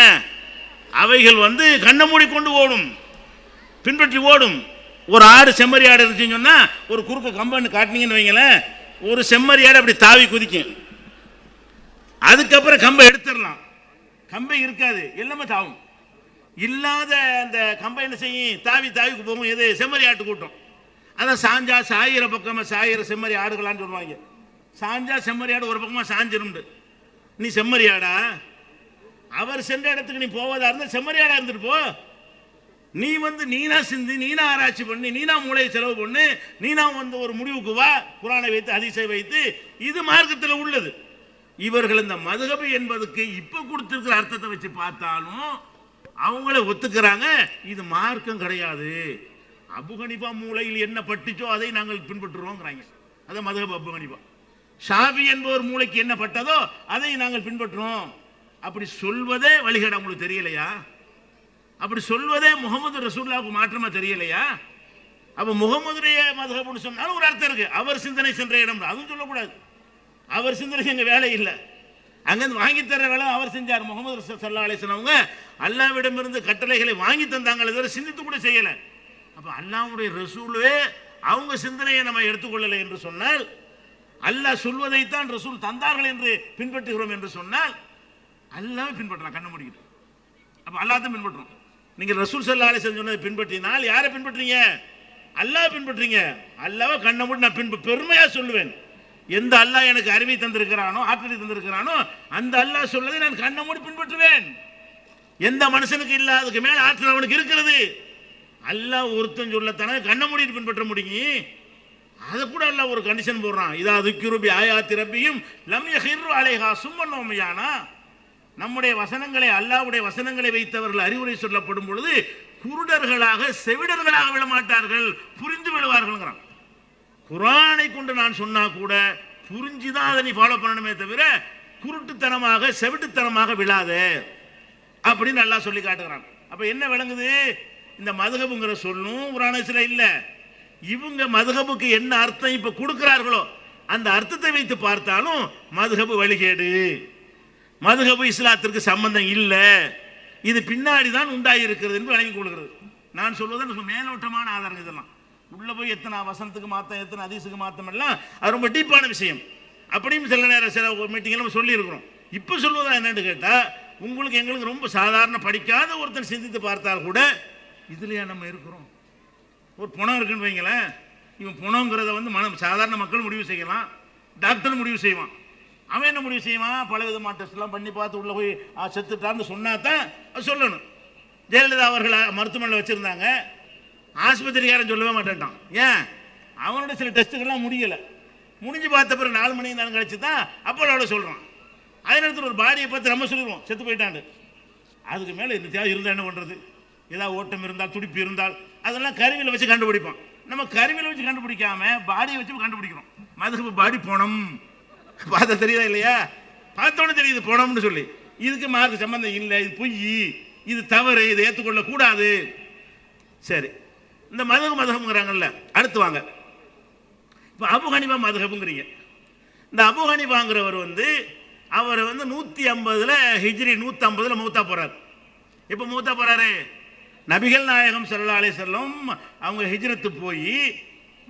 அவைகள் வந்து கண்ணை மூடிக்கொண்டு ஓடும், பின்பற்றி ஓடும். ஒரு ஆடு செம்மறி ஆடு இருந்துச்சுன்னு சொன்னா ஒரு குறுக்க கம்பன்னு காட்டினீங்கன்னு வைங்களேன், ஒரு செம்மறி ஆடு அப்படி தாவி குதிக்கும். அதுக்கப்புறம் கம்பை எடுத்துடலாம், கம்பை இருக்காது, எல்லாமே தாவும். இல்லாத அந்த கம்பை என்ன செய்யும்? தாவி தாவிக்கு போகும். எது? செம்மறி ஆட்டு கூட்டம். அதான் சாஞ்சா சாயிர பக்கமா சாயிர செம்மறி ஆடுகளான்னு சொல்லுவாங்க. சாஞ்சா செம்மறி ஆடு ஒரு பக்கமா சாஞ்சிருண்டு. நீ செம்மறி ஆடா? அவர் சென்ற இடத்துக்கு நீ போவதா இருந்தால் செம்மறி ஆடா இருந்துட்டு போ. நீ வந்து நீனா சிந்தி, நீனா ஆராய்ச்சி பண்ணி, நீனா மூளையை செலவு பண்ணு, நீனா வந்து ஒரு முடிவுக்கு வா. குர்ஆனை வைத்து ஹதீஸை வைத்து இது மார்க்கத்தில் உள்ளது. இவர்கள் இந்த மதுஹப் என்பதுக்கு இப்ப கொடுத்திருக்கிற அர்த்தத்தை வச்சு பார்த்தாலும் அவங்கள ஒத்துக்கிறாங்க, இது மார்க்கம் கிடையாது. அபு ஹனீஃபா மூளையில் என்ன பட்டுச்சோ அதை நாங்கள் பின்பற்றுறோங்கிறாங்க. அதான் மதுஹப் அபு ஹனீஃபா. ஷாஃபி என்பவர் மூளைக்கு என்ன பட்டதோ அதை நாங்கள் பின்பற்றுறோம். அப்படி சொல்வதே வழிகேடு. உங்களுக்கு தெரியலையா? அப்படி சொல்வதே முகமது ரசூலுல்லாஹ்வுக்கு மாற்றமா தெரியலையா? அப்ப முகமதுடைய மதுஹப்னு சொன்னாலும் ஒரு அர்த்தம் இருக்கு. அவர் சிந்தனை சென்ற இடம் அதுவும் சொல்லக்கூடாது. அவர் சிந்தனை எங்க வேலை இல்லை, அங்கிருந்து வாங்கி தர வேலை அவர் செஞ்சார். முகமது ஸல்லல்லாஹு அலைஹி வஸல்லம் அவங்க அல்லாஹ்விடமிருந்து கட்டளைகளை வாங்கி தந்தாங்களே தவிர சிந்தித்து கூட செய்யல. அப்ப அல்லாஹ்வுடைய ரசூலே அவங்க சிந்தனையை நம்ம எடுத்துக்கொள்ளலை என்று சொன்னால், அல்லாஹ் சொல்வதைத்தான் ரசூல் தந்தார்கள் என்று பின்பற்றுகிறோம் என்று சொன்னால் அல்லாஹ்வை பின்பற்றலாம் கண்ண மூடிக்கிட்டு. அப்ப அல்லாஹ் தான் பின்பற்றோம். நீங்க ரசூல் ஸல்லல்லாஹு அலைஹி வஸல்லம் சொன்னதை பின்பற்றினால் யாரை பின்பற்றீங்க? அல்லாஹ் பின்பற்றீங்க. அல்லாஹ்வை கண்ண மூடி நான் பெருமையா சொல்லுவேன். எந்த அல்லாஹ் எனக்கு அறிவை தந்திருக்கிறானோ ஆற்றலை தந்திருக்கிறானோ அந்த அல்லாஹ் சொல்லதை நான் கண்ண மூடி பின்பற்றுவேன். எந்த மனுஷனுக்கு இல்லாததுக்கு மேல ஆற்றல் அவனுக்கு இருக்கிறது. அல்லாஹ் ஒருத்தன் சொல்லத்தானே கண்ண மூடிட்டு பின்பற்ற முடியும். அதை கூட அல்லாஹ் ஒரு கண்டிஷன் போடுறான். இதா துக்கிரு பி ஆயாத்தி ரப்பியும் லம் யஹிரு அலைஹா சும்மன் நோமியானா. நம்முடைய வசனங்களை அல்லாஹ்வுடைய வசனங்களை வைத்தவர்கள் அறிவுரை சொல்லப்படும் பொழுது குருடர்களாக செவிடர்களாக விட மாட்டார்கள், புரிந்து விடுவார்கள். குர்ஆனை கொண்டு நான் சொன்னா கூட புரிஞ்சுதான் அதை நீ ஃபாலோ பண்ணணுமே தவிர குருட்டுத்தனமாக செவிட்டுத்தனமாக விழாத அப்படின்னு அல்லாஹ் சொல்லி காட்டுகிறான். அப்ப என்ன விளங்குது? இந்த மதுஹபுங்கிற சொல்லும் குர்ஆனில் இல்ல. இவங்க மதுஹபுக்கு என்ன அர்த்தம் இப்ப கொடுக்கிறார்களோ அந்த அர்த்தத்தை வைத்து பார்த்தாலும் மதுஹபு வழிகேடு, மதுஹபு இஸ்லாத்திற்கு சம்பந்தம் இல்லை, இது பின்னாடி தான் உண்டாகி இருக்கிறது என்று வழங்கி கொள்கிறது. நான் சொல்வதற்கு மேலோட்டமான ஆதாரம் இதெல்லாம். உள்ள போய் எத்தனை வசனத்துக்கு மாத்தம் எத்தனை ஹதீஸுக்கு மாத்தம் எல்லாம் அது ரொம்ப டீப்பான விஷயம். அப்படியும் சில நேரம் சில மீட்டிங்கில் நம்ம சொல்லியிருக்கிறோம். இப்போ சொல்வதா என்னன்னு கேட்டால், உங்களுக்கு எங்களுக்கு ரொம்ப சாதாரண படிக்காத ஒருத்தன் சிந்தித்து பார்த்தால் கூட இதுலையா நம்ம இருக்கிறோம். ஒரு பணம் இருக்குன்னு வைங்களேன், இவன் பணங்கிறத வந்து சாதாரண மக்கள் முடிவு செய்யலாம், டாக்டர் முடிவு செய்வான். அவன் என்ன முடிவு செய்வான்? பல விதமான டெஸ்ட்லாம் பண்ணி பார்த்து உள்ள போய் செத்துட்டான்னு சொன்னா தான் சொல்லணும். ஜெயலலிதா அவர்கள் மருத்துவமனையில் வச்சுருந்தாங்க, ஆஸ்பத்திரிக்காரன் சொல்லவே மாட்டேன்ட்டான். ஏன்? அவனோட சில டெஸ்ட்டுகள்லாம் முடியலை. முடிஞ்சு பார்த்த பிறகு 4 மணி நேரம் கழிச்சு தான் அப்போ அவளை சொல்கிறான். அதே நேரத்தில் ஒரு பாடியை பார்த்து நம்ம சொல்லிடுவோம் செத்து போயிட்டாண்டு. அதுக்கு மேலே இந்த தேவை இருந்தால் என்ன பண்ணுறது? ஏதாவது ஓட்டம் இருந்தால் துடிப்பு இருந்தால் அதெல்லாம் கருவியில் வச்சு கண்டுபிடிப்போம். நம்ம கருவியில் வச்சு கண்டுபிடிக்காம பாடியை வச்சு கண்டுபிடிக்கிறோம். மதுஹப் பாடி போனோம் பார்த்தா தெரியுதா இல்லையா? பார்த்தோன்னே தெரியுது போனோம்னு சொல்லி. இதுக்கு மார்க்கு சம்பந்தம் இல்லை, இது பொய், இது தவறு, இதை ஏற்றுக்கொள்ள கூடாது. சரி, இந்த மதுஹப்ங்கிறாங்கல்ல, அடுத்து வாங்க. இப்போ அபு ஹனீஃபா மதுஹப்ங்கிறீங்க. இந்த அபு ஹனீஃபாங்கிறவர் அவர் 150 ஹிஜ்ரி 150 மூத்தா போறார். எப்போ மூத்தா போறாரு? நபிகள் நாயகம் ஸல்லல்லாஹு அலைஹி வஸல்லம் அவங்க ஹிஜ்ரத்து போய்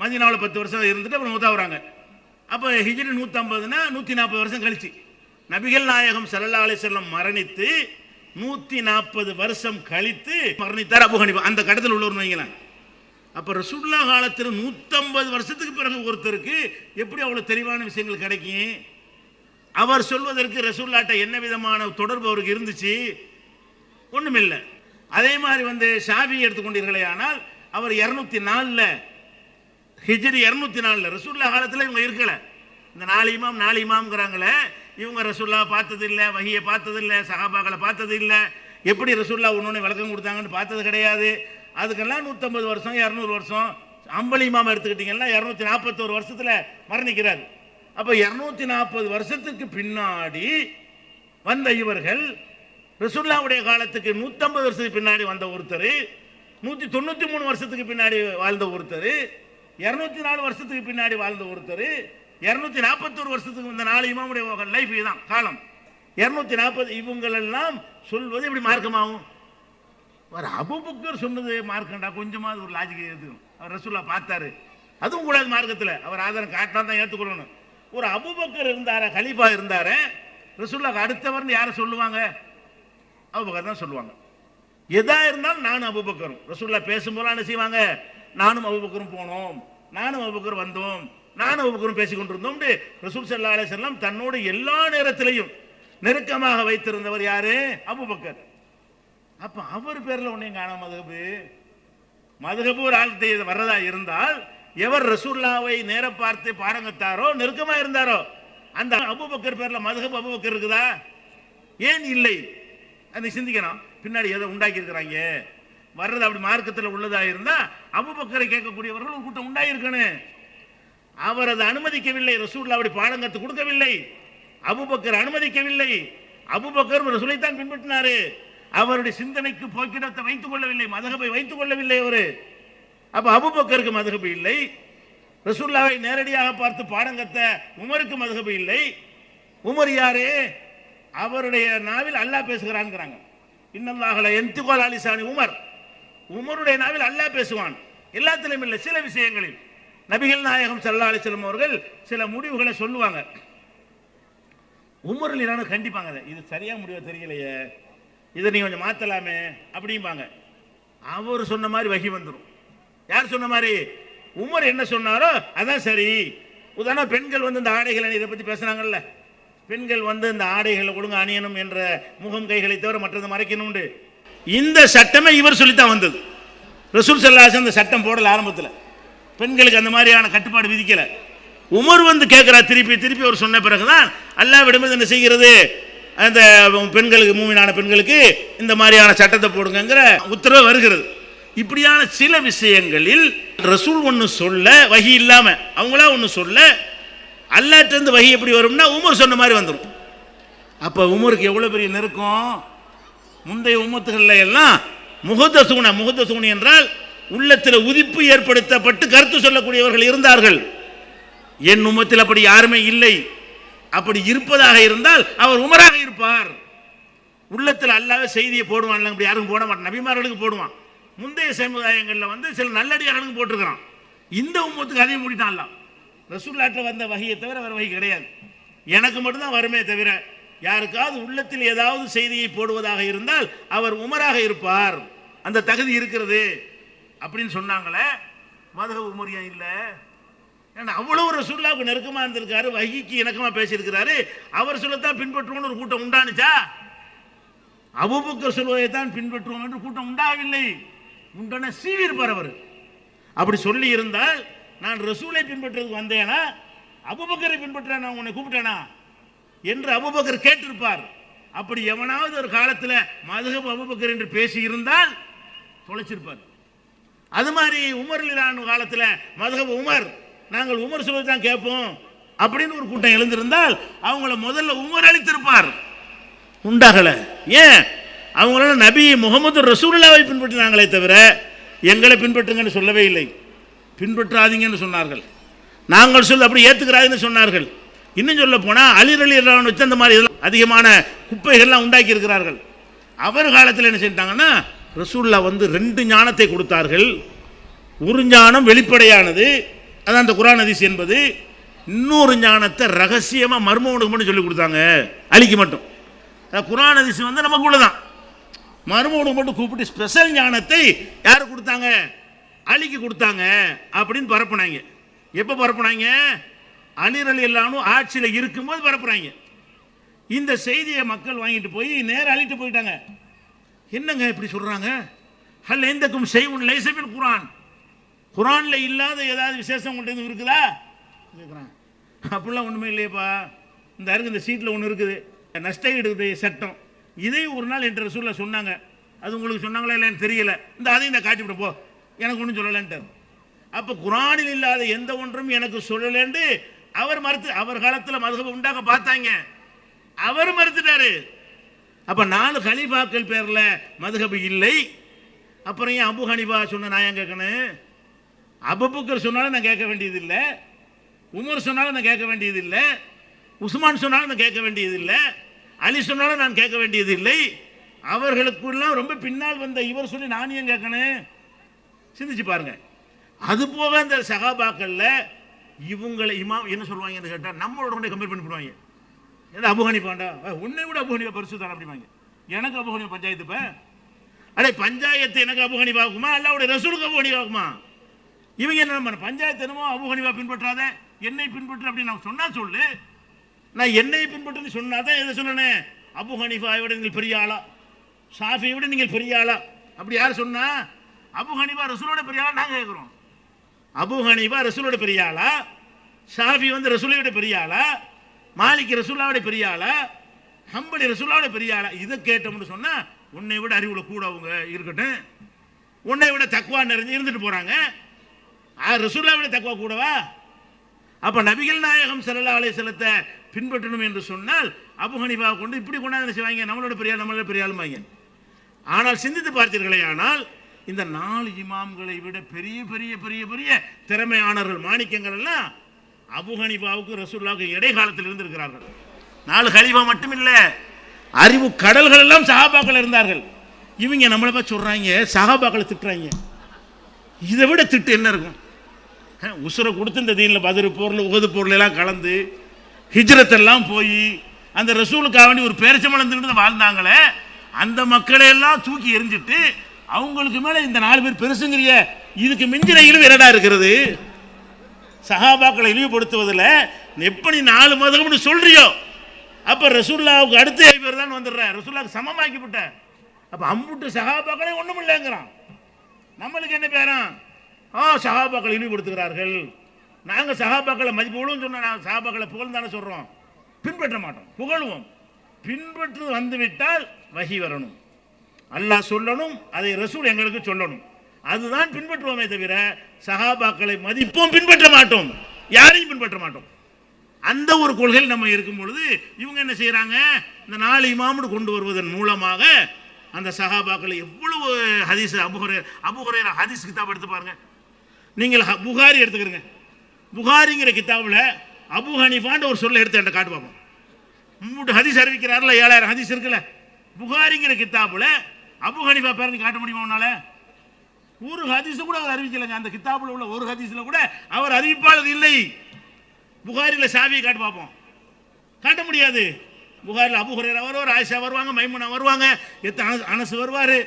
மதீனாவில் 10 வருஷம் இருந்துட்டு அப்புறம் மூத்தா வராங்க. அப்போ ஹிஜ்ரி 150னா 140 வருஷம் கழிச்சு நபிகள் நாயகம் ஸல்லல்லாஹு அலைஹி வஸல்லம் மரணித்து 140 வருஷம் கழித்து மரணித்தார் அபு ஹனீஃபா. அந்த கடத்தில் உள்ளவர் வைங்களேன். அப்போ ரசூலுல்லாஹ் காலத்தில் 150 வருஷத்துக்கு பிறகு ஒருத்தருக்கு எப்படி அவ்வளோ தெளிவான விஷயங்கள் கிடைக்கும்? அவர் சொல்வதற்கு ரசூலுல்லாஹ்ட்ட என்ன விதமான தொடர்பு அவருக்கு இருந்துச்சு? ஒன்றுமில்லை. அதே மாதிரி ஷாஃபி எடுத்துக்கொண்டீர்களே ஆனால் அவர் 204 ஹிஜ்ரி 204 ரசூலுல்லாஹ் காலத்தில் இவங்க இருக்கல. இந்த 4 இமாம்ங்கிறாங்களே, இவங்க ரசூலுல்லாஹ் பார்த்ததில்லை, வஹியை பார்த்ததில்லை, சஹாபாக்களை பார்த்ததில்லை, எப்படி ரசூலுல்லாஹ் ஒன்று விளக்கம் கொடுத்தாங்கன்னு பார்த்தது கிடையாது. அதுக்கெல்லாம் 150 வருஷம் 200 வருஷம். அம்பலி இமாம் எடுத்துக்கிட்டிங்கன்னா 241 வருஷத்தில் மரணிக்கிறார். அப்போ 240 வருஷத்துக்கு பின்னாடி வந்த இவர்கள் ரசூலுல்லாஹ்வுடைய காலத்துக்கு 150 வருஷத்துக்கு பின்னாடி வந்த ஒருத்தர், 193 வருஷத்துக்கு பின்னாடி வாழ்ந்த ஒருத்தர், 204 வருஷத்துக்கு பின்னாடி வாழ்ந்த ஒருத்தர், 241 வருஷத்துக்கு வந்த 4 இமாமுடைய லைஃப் இதுதான் காலம். 240 இவங்களெல்லாம் சொல்வது எப்படி மார்க்கமாகும்? ஒரு அபூபக்கர் சொன்னது மார்க்கண்டா, கொஞ்சமாவது ஒரு லாஜிக் எடுத்துக்கணும். அவர் ரசூலுல்லாஹ் பார்த்தாரு, அதுவும் கூடாது மார்க்கத்தில். அவர் ஆதாரம் காட்டினா தான் ஏற்றுக்கொள்ளணும். ஒரு அபூபக்கர் இருந்தார, கலீஃபா இருந்தார, ரசூலுல்லாஹ் அடுத்தவர்னு யாரை சொல்லுவாங்க? அபூபக்கர் தான் சொல்லுவாங்க. எதா இருந்தாலும் நானும் அபூபக்கரும் ரசூலுல்லாஹ் பேசும்போது என்ன செய்வாங்க? நானும் அபூபக்கரும் போனோம், நானும் அபூபக்கர் வந்தோம், நானும் அபூபக்கரும் பேசிக் கொண்டிருந்தோம். ரசூல் ஸல்லல்லாஹு அலைஹி வஸல்லம் தன்னோடு எல்லா நேரத்திலையும் நெருக்கமாக வைத்திருந்தவர் யாரு? அபூபக்கர். அப்ப அவர் பேர்ல ஒன்னையும் காணாம மதுஹப் ஒரு ஆள் வர்றதா இருந்தால் எவர் ரசூலுல்லாஹ்வை நேர பார்த்து பாடங்கத்தாரோ நெருக்கமா இருந்தாரோ அந்த அபூபக்கர் பேர்ல மதுஹப் அபூபக்கர் இருக்குதா? ஏன் இல்லை? அதை சிந்திக்கணும். பின்னாடி எதை உண்டாக்கி இருக்கிறாங்க வர்றது அப்படி மார்க்கத்தில் உள்ளதா இருந்தா அபூபக்கரை கேட்கக்கூடியவர்கள் ஒரு கூட்டம் உண்டாயிருக்கணும். அவர் அதை அனுமதிக்கவில்லை. ரசூலுல்லாஹ் அப்படி பாடங்கத்து கொடுக்கவில்லை. அபூபக்கர் அனுமதிக்கவில்லை. அபூபக்கர் ரசூலைத்தான் பின்பற்றினாரு. அவருடைய சிந்தனைக்கு போக்கிடத்தை வைத்துக் கொள்ளவில்லை, மதகபை வைத்துக் கொள்ளவில்லை. அவரு அப்ப அபூபக்கருக்கு மதுஹப் இல்லை, ரசூலுல்லாஹை நேரடியாக பார்த்து பாடம் கத்த உமருக்கு மதுஹப் இல்லை. உமர் யாரு? அவருடைய நாவில் அல்லாஹ் பேசுகிறான்ங்கிறாங்க. இன்னல்லாஹ லா யன்திகு அலா லிசானி உமர். உமருடைய நாவில் அல்லாஹ் பேசுவான். எல்லாத்திலும் இல்லை, சில விஷயங்களில் நபிகள் நாயகம் ஸல்லல்லாஹு அலைஹி வஸல்லம் அவர்கள் சில முடிவுகளை சொல்லுவாங்க. உமர் இல்லைனா கண்டிப்பாங்க, இது சரியா முடிவு தெரியலையே, இதை நீ கொஞ்சம் மாத்தலாமே அப்படிம்பாங்க. அவர் சொன்ன மாதிரி வகி வந்துடும். யார் சொன்ன மாதிரி? உமர் என்ன சொன்னாரோ அதான் சரி. உதாரணம், பெண்கள் வந்து இந்த ஆடைகளை இதை பற்றி பேசுனாங்கல்ல, பெண்கள் வந்து இந்த ஆடைகளை ஒழுங்கு அணியணும் என்ற முகம் கைகளை தவிர மற்றதை மறைக்கணும். இந்த சட்டமே இவர் சொல்லித்தான் வந்தது. ரசூல் ஸல்லல்லாஹு அலைஹி வஸல்லம் அந்த சட்டம் போடல ஆரம்பத்தில், பெண்களுக்கு அந்த மாதிரியான கட்டுப்பாடு விதிக்கல. உமர் வந்து கேட்கிறார் திருப்பி திருப்பி. அவர் சொன்ன பிறகுதான் அல்லாஹ்விடம் என்ன செய்கிறது, அந்த பெண்களுக்கு, மூமினான பெண்களுக்கு இந்த மாதிரியான சட்டத்தை போடுங்கிற உத்தரவு வருகிறது. இப்படியான சில விஷயங்களில் ரசூல் ஒன்று சொல்ல வஹி இல்லாம அவங்களா ஒன்று சொல்ல அல்லாஹ்விடமிருந்து வஹி எப்படி வரும்னா உமர் சொன்ன மாதிரி வந்துடும். அப்ப உமருக்கு எவ்வளவு பெரிய நெருக்கம். முந்தைய உம்மத்துகள்ல எல்லாம் முஹத்தஸூன் என்றால் உள்ளத்தில் உதிப்பு ஏற்படுத்தப்பட்டு கருத்து சொல்லக்கூடியவர்கள் இருந்தார்கள். என் உம்மத்தில் அப்படி யாருமே இல்லை. அப்படி இருப்பதாக இருந்தால் அவர் உமராக இருப்பார். உள்ளத்தில் அல்லாஹ் செய்தியை போடுவான், அப்படி யாருக்கும் போட மாட்டான். நபிமார்களுக்கு போடுவான். முந்தைய சமுதாயங்களில் வந்து சில நல்லடியார்களுக்கு போட்டிருக்கிறான். இந்த உம்மத்துக்கு அதையும் மூடிட்டான் அல்லாஹ். ரசூலுல்லாஹ்ட்ட வந்த வஹியை தவிர வேற வஹி கிடையாது. எனக்கு மட்டும்தான் வருமே தவிர யாருக்காவது உள்ளத்தில் ஏதாவது செய்தியை போடுவதாக இருந்தால் அவர் உமராக இருப்பார், அந்த தகுதி இருக்கிறது அப்படின்னு சொன்னாங்களே. மதுஹப் உமரியா இல்லை. ஏன்னா அவ்வளவு ரசூலுல்லாஹ்வுக்கு நெருக்கமாக இருந்திருக்காரு, வஹிக்கு இணக்கமாக பேசியிருக்கிறாரு. அவர் சொல்லத்தான் பின்பற்றுவோம்னு ஒரு கூட்டம் உண்டானுச்சா? அபூபக்கர் சொல்வதைத்தான் பின்பற்றுவோம் என்று கூட்டம் உண்டாகவில்லை. உண்டான சீவிருப்பார் அவர். அப்படி சொல்லி இருந்தால் நான் ரசூலை பின்பற்றுறதுக்கு வந்தேனா, அபூபக்கரை பின்பற்ற நான் உன்னை கூப்பிட்டேனா என்று அபூபக்கர் கேட்டிருப்பார். அப்படி எவனாவது ஒரு காலத்தில் மதுஹப் அபூபக்கர் என்று பேசி இருந்தால் தொலைச்சிருப்பார். அது மாதிரி உமர் ரலியல்லாஹு காலத்தில் மதுஹப் உமர், நாங்கள் உமர் சொல்வதை தான் கேட்போம் அப்படின்னு ஒரு கூட்டம் எழுந்திருந்தால் அவங்கள முதல்ல உமர் அளித்திருப்பார். உண்டாகல. ஏன்? அவங்களால நபி முகமது ரசூலுல்லாஹை பின்பற்றினாங்களே தவிர எங்களை பின்பற்றுங்கன்னு சொல்லவே இல்லை. பின்பற்றாதீங்கன்னு சொன்னார்கள். நாங்கள் சொல்ல அப்படி ஏற்றுக்கிறாங்கன்னு சொன்னார்கள். இன்னும் சொல்ல போனால் அலி ரலியல்லாஹு அன்ஹு வச்சு அந்த மாதிரி அதிகமான குப்பைகள்லாம் உண்டாக்கி இருக்கிறார்கள். அவர் காலத்தில் என்ன செஞ்சிட்டாங்கன்னா, ரசூலுல்லாஹ் வந்து 2 ஞானத்தை கொடுத்தார்கள். ஒரு ஞானம் வெளிப்படையானது, அதான் அந்த குர்ஆன் ஹதீஸ் என்பது. இன்னொரு ஞானத்தை ரகசியமாக மர்மவனுக்கு மட்டும் சொல்லி கொடுத்தாங்க, அலிக்கு மட்டும். குர்ஆன் ஹதீஸ் வந்து நமக்குள்ள தான், மர்மவனுக்கு மட்டும் கூப்பிட்டு ஸ்பெஷல் ஞானத்தை யார் கொடுத்தாங்க? அலிக்கு கொடுத்தாங்க அப்படின்னு பரப்புனாங்க. எப்போ பரப்புனாங்க? அலி ரலியல்லாஹு அன்ஹு ஆட்சியில் இருக்கும்போது பரப்புறாங்க. இந்த செய்தியை மக்கள் வாங்கிட்டு போய் நேரம் அழிட்டு போயிட்டாங்க. என்னங்க இப்படி சொல்றாங்க? ஹல் இந்தக்கும் ஷைஉன் லைஸ ஃபில் குர்ஆன், குர்ஆன்ல இல்லாத ஏதாவது விசேஷம் உங்கள்கிட்ட இருக்குதா கேட்குறாங்க. அப்படிலாம் ஒன்றுமே இல்லையப்பா. இந்த அருக்கு இந்த சீட்டில் ஒன்று இருக்குது, நஷ்டஈடு சட்டம். இதே ஒரு நாள் என்ற ரசூலுல்லாஹ் சொன்னாங்க. அது உங்களுக்கு சொன்னாங்களா இல்லைன்னு தெரியல. இந்த அதையும் இந்த காட்டி விட போ, எனக்கு ஒன்றும் சொல்லலைன்ட்டார். அப்போ குர்ஆனில் இல்லாத எந்த ஒன்றும் எனக்கு சொல்லலேன்னு அவர் மறுத்து, அவர் காலத்தில் மதுஹப் உண்டாக்க பார்த்தாங்க, அவர் மறுத்துட்டாரு. அப்போ 4 கலீஃபாக்கள் பேரில் மதுஹப் இல்லை. அப்புறம் ஏன் அபு ஹனீஃபா சொன்ன நான் ஏன் கேட்கணும்? அபூபக்கர் சொன்னாலும் நான் கேட்க வேண்டியதில்லை, உமர் சொன்னாலும் நான் கேட்க வேண்டியதில்லை, உஸ்மான் சொன்னாலும் நான் கேட்க வேண்டியதில்லை, அலி சொன்னாலும் நான் கேட்க வேண்டியதில்லை. அவர்களுக்குள்ளாம் ரொம்ப பின்னால் வந்த இவர் சொல்லி நான் ஏன் கேட்கணும்? சிந்திச்சு பாருங்க. அது போக இந்த சஹாபாக்கள்ல இவங்களை இமாம் என்ன சொல்லுவாங்கன்னு கேட்டால் நம்மளோட கொண்டே கம்பேர் பண்ணி போடுவாங்க. ஏன்னா அபு ஹனீஃபாண்டா, உன்னை விட அபு ஹனீஃபா பரிசு தான் அப்படிவாங்க. எனக்கு அபு ஹனீஃபா பஞ்சாயத்து இப்போ அடே பஞ்சாயத்து எனக்கு அபு ஹனீஃபா ஆகுமா, அல்லாஹ்வுடைய ரசூலுக்கு அபு ஹனீஃபா ஆகுமா? இவங்க என்ன பஞ்சாயத்து என்னமோ அபு ஹனீஃபா பின்பற்றாத என்னை பின்பற்று அப்படின்னு நான் சொன்னா சொல்லு. நான் என்னை பின்பற்றுன்னு சொன்னாதான் எதை சொல்லணும்? அபு ஹனீஃபாவை விட நீங்கள் பெரிய ஆளா, ஷாஃபியை விட நீங்கள் பெரிய ஆளா, அப்படி யார் சொன்னா? அபு ஹனீஃபா ரசூலோட பெரிய ஆளா நாங்கள் கேட்குறோம். அபு ஹனீஃபா ரசூலோட பெரிய ஆளா, ஷாஃபி வந்து ரசூலை விட பெரிய ஆளா, மாலிக் ரசூலாவோட பெரிய ஆளா, ஹம்பலி ரசூலாவோட பெரிய ஆளா? இதை கேட்டோம்னு சொன்னா உன்னை விட அறிவுல கூட அவங்க இருக்கட்டும், உன்னை விட தக்வா நிறைஞ்சு இருந்துட்டு போறாங்க, ரசூலா விட தக்வா கூடவா? அப்ப நபிகள் நாயகம் ஸல்லல்லாஹு அலைஹி வஸல்லத்தை பின்பற்றணும் என்று சொன்னால் அபு ஹனீஃபா கொண்டு இப்படி கொண்டாந்து செய்வாங்க, நம்மளோட பெரிய ஆள் நம்மளோட பெரிய ஆளுமாங்க. ஆனால் சிந்தித்து பார்த்தீர்களே, ஆனால் இந்த 4 இமாம்களை விட பெரிய பெரிய பெரிய பெரிய திறமையானவர்கள் மாணிக்கங்கள் எல்லாம் அபூ ஹனீஃபாவுக்கு ரசூலுல்லாஹ்வுக்கு இடைக்காலத்தில் இருந்திருக்கிறார்கள். 4 கலீஃபா மட்டும் இல்லை, அறிவு கடல்கள் எல்லாம் சஹாபாக்கள் இருந்தார்கள். இவங்க நம்மளை பார்த்து சொல்றாங்க, சஹாபாக்களை திட்டுறாங்க. இதை விட திட்டு என்ன இருக்கும்? உசுரை கொடுத்து இந்த தீனில் பத்ர் போரில் உஹது போர்ல எல்லாம் கலந்து ஹிஜ்ரத்தெல்லாம் போய் அந்த ரசூலுக்காக வேண்டி ஒரு பேரிச்சம்பழம் வாழ்ந்தாங்களே, அந்த மக்களை எல்லாம் தூக்கி எரிஞ்சிட்டு அவங்களுக்கு மேலே இந்த 4 பேர் பெருசுங்கிறிய, இதுக்கு மிஞ்சின இழிவு என்னடா இருக்கிறது? சஹாபாக்களை இழிவுபடுத்துவதில் எப்படி 4 மதம்னு சொல்றியோ, அப்போ ரசூலுல்லாஹ்வுக்கு அடுத்த பேர் தான் வந்துடுறேன், ரசூலுல்லாஹ்வுக்கு சமமாக்கிவிட்ட. அப்போ அம்புட்டு சஹாபாக்களே ஒன்றும் இல்லைங்கிறான். நம்மளுக்கு என்ன பேரான்? சஹாபாக்களை இழிவுபடுத்துகிறார்கள். நாங்கள் சஹாபாக்களை மதிப்புகளும் சொன்ன, நாங்கள் சஹாபாக்களை புகழ் தானே சொல்கிறோம், பின்பற்ற மாட்டோம், புகழுவோம். பின்பற்று வந்துவிட்டால் வஹி வரணும், அல்லாஹ் சொல்லணும், அதை ரசூல் எங்களுக்கு சொல்லணும், அதுதான் பின்பற்றுவோமே தவிர சஹாபாக்களை மதிப்போம், பின்பற்ற மாட்டோம், யாரையும் பின்பற்ற மாட்டோம். அந்த ஒரு கொள்கையில் நம்ம இருக்கும் பொழுது இவங்க என்ன செய்யறாங்க? இந்த 4 இமாம்னு கொண்டு வருவதன் மூலமாக அந்த சஹாபாக்களை எவ்வளவு ஹதீஸ், அபூ ஹுரைரா ஹதீஸ் கிதாப் எடுத்து பாருங்க. நீங்கள் புகாரி எடுத்துக்கிறீங்க, புகாரிங்கிற கிதாபில் அபூ ஹனீஃபான்ற ஒரு சொல்ல எடுத்து என்கிட்ட காட்டு பார்ப்போம். 3 ஹதீஸ் அறிவிக்கிறார்ல, 7000 ஹதீஸ் இருக்குல்ல. புகாரிங்கிற கிதாபில் அபூ ஹனீஃபா பேர் காட்ட முடியுமா உன்னால? ஒரு ஹதீஸ் கூட அவர் அறிவிக்கலைங்க. அந்த கிதாபில் உள்ள ஒரு ஹதீஸில் கூட அவர் அறிவிப்பாளர் இல்லை. புகாரியில் ஷாஃபியை காட்டு பார்ப்போம், காட்ட முடியாது. புகாரில் அபூ ஹுரைரா வருவார், ஆயிஷா வருவாங்க, மைமுனா வருவாங்க, அனஸ் வருவார்,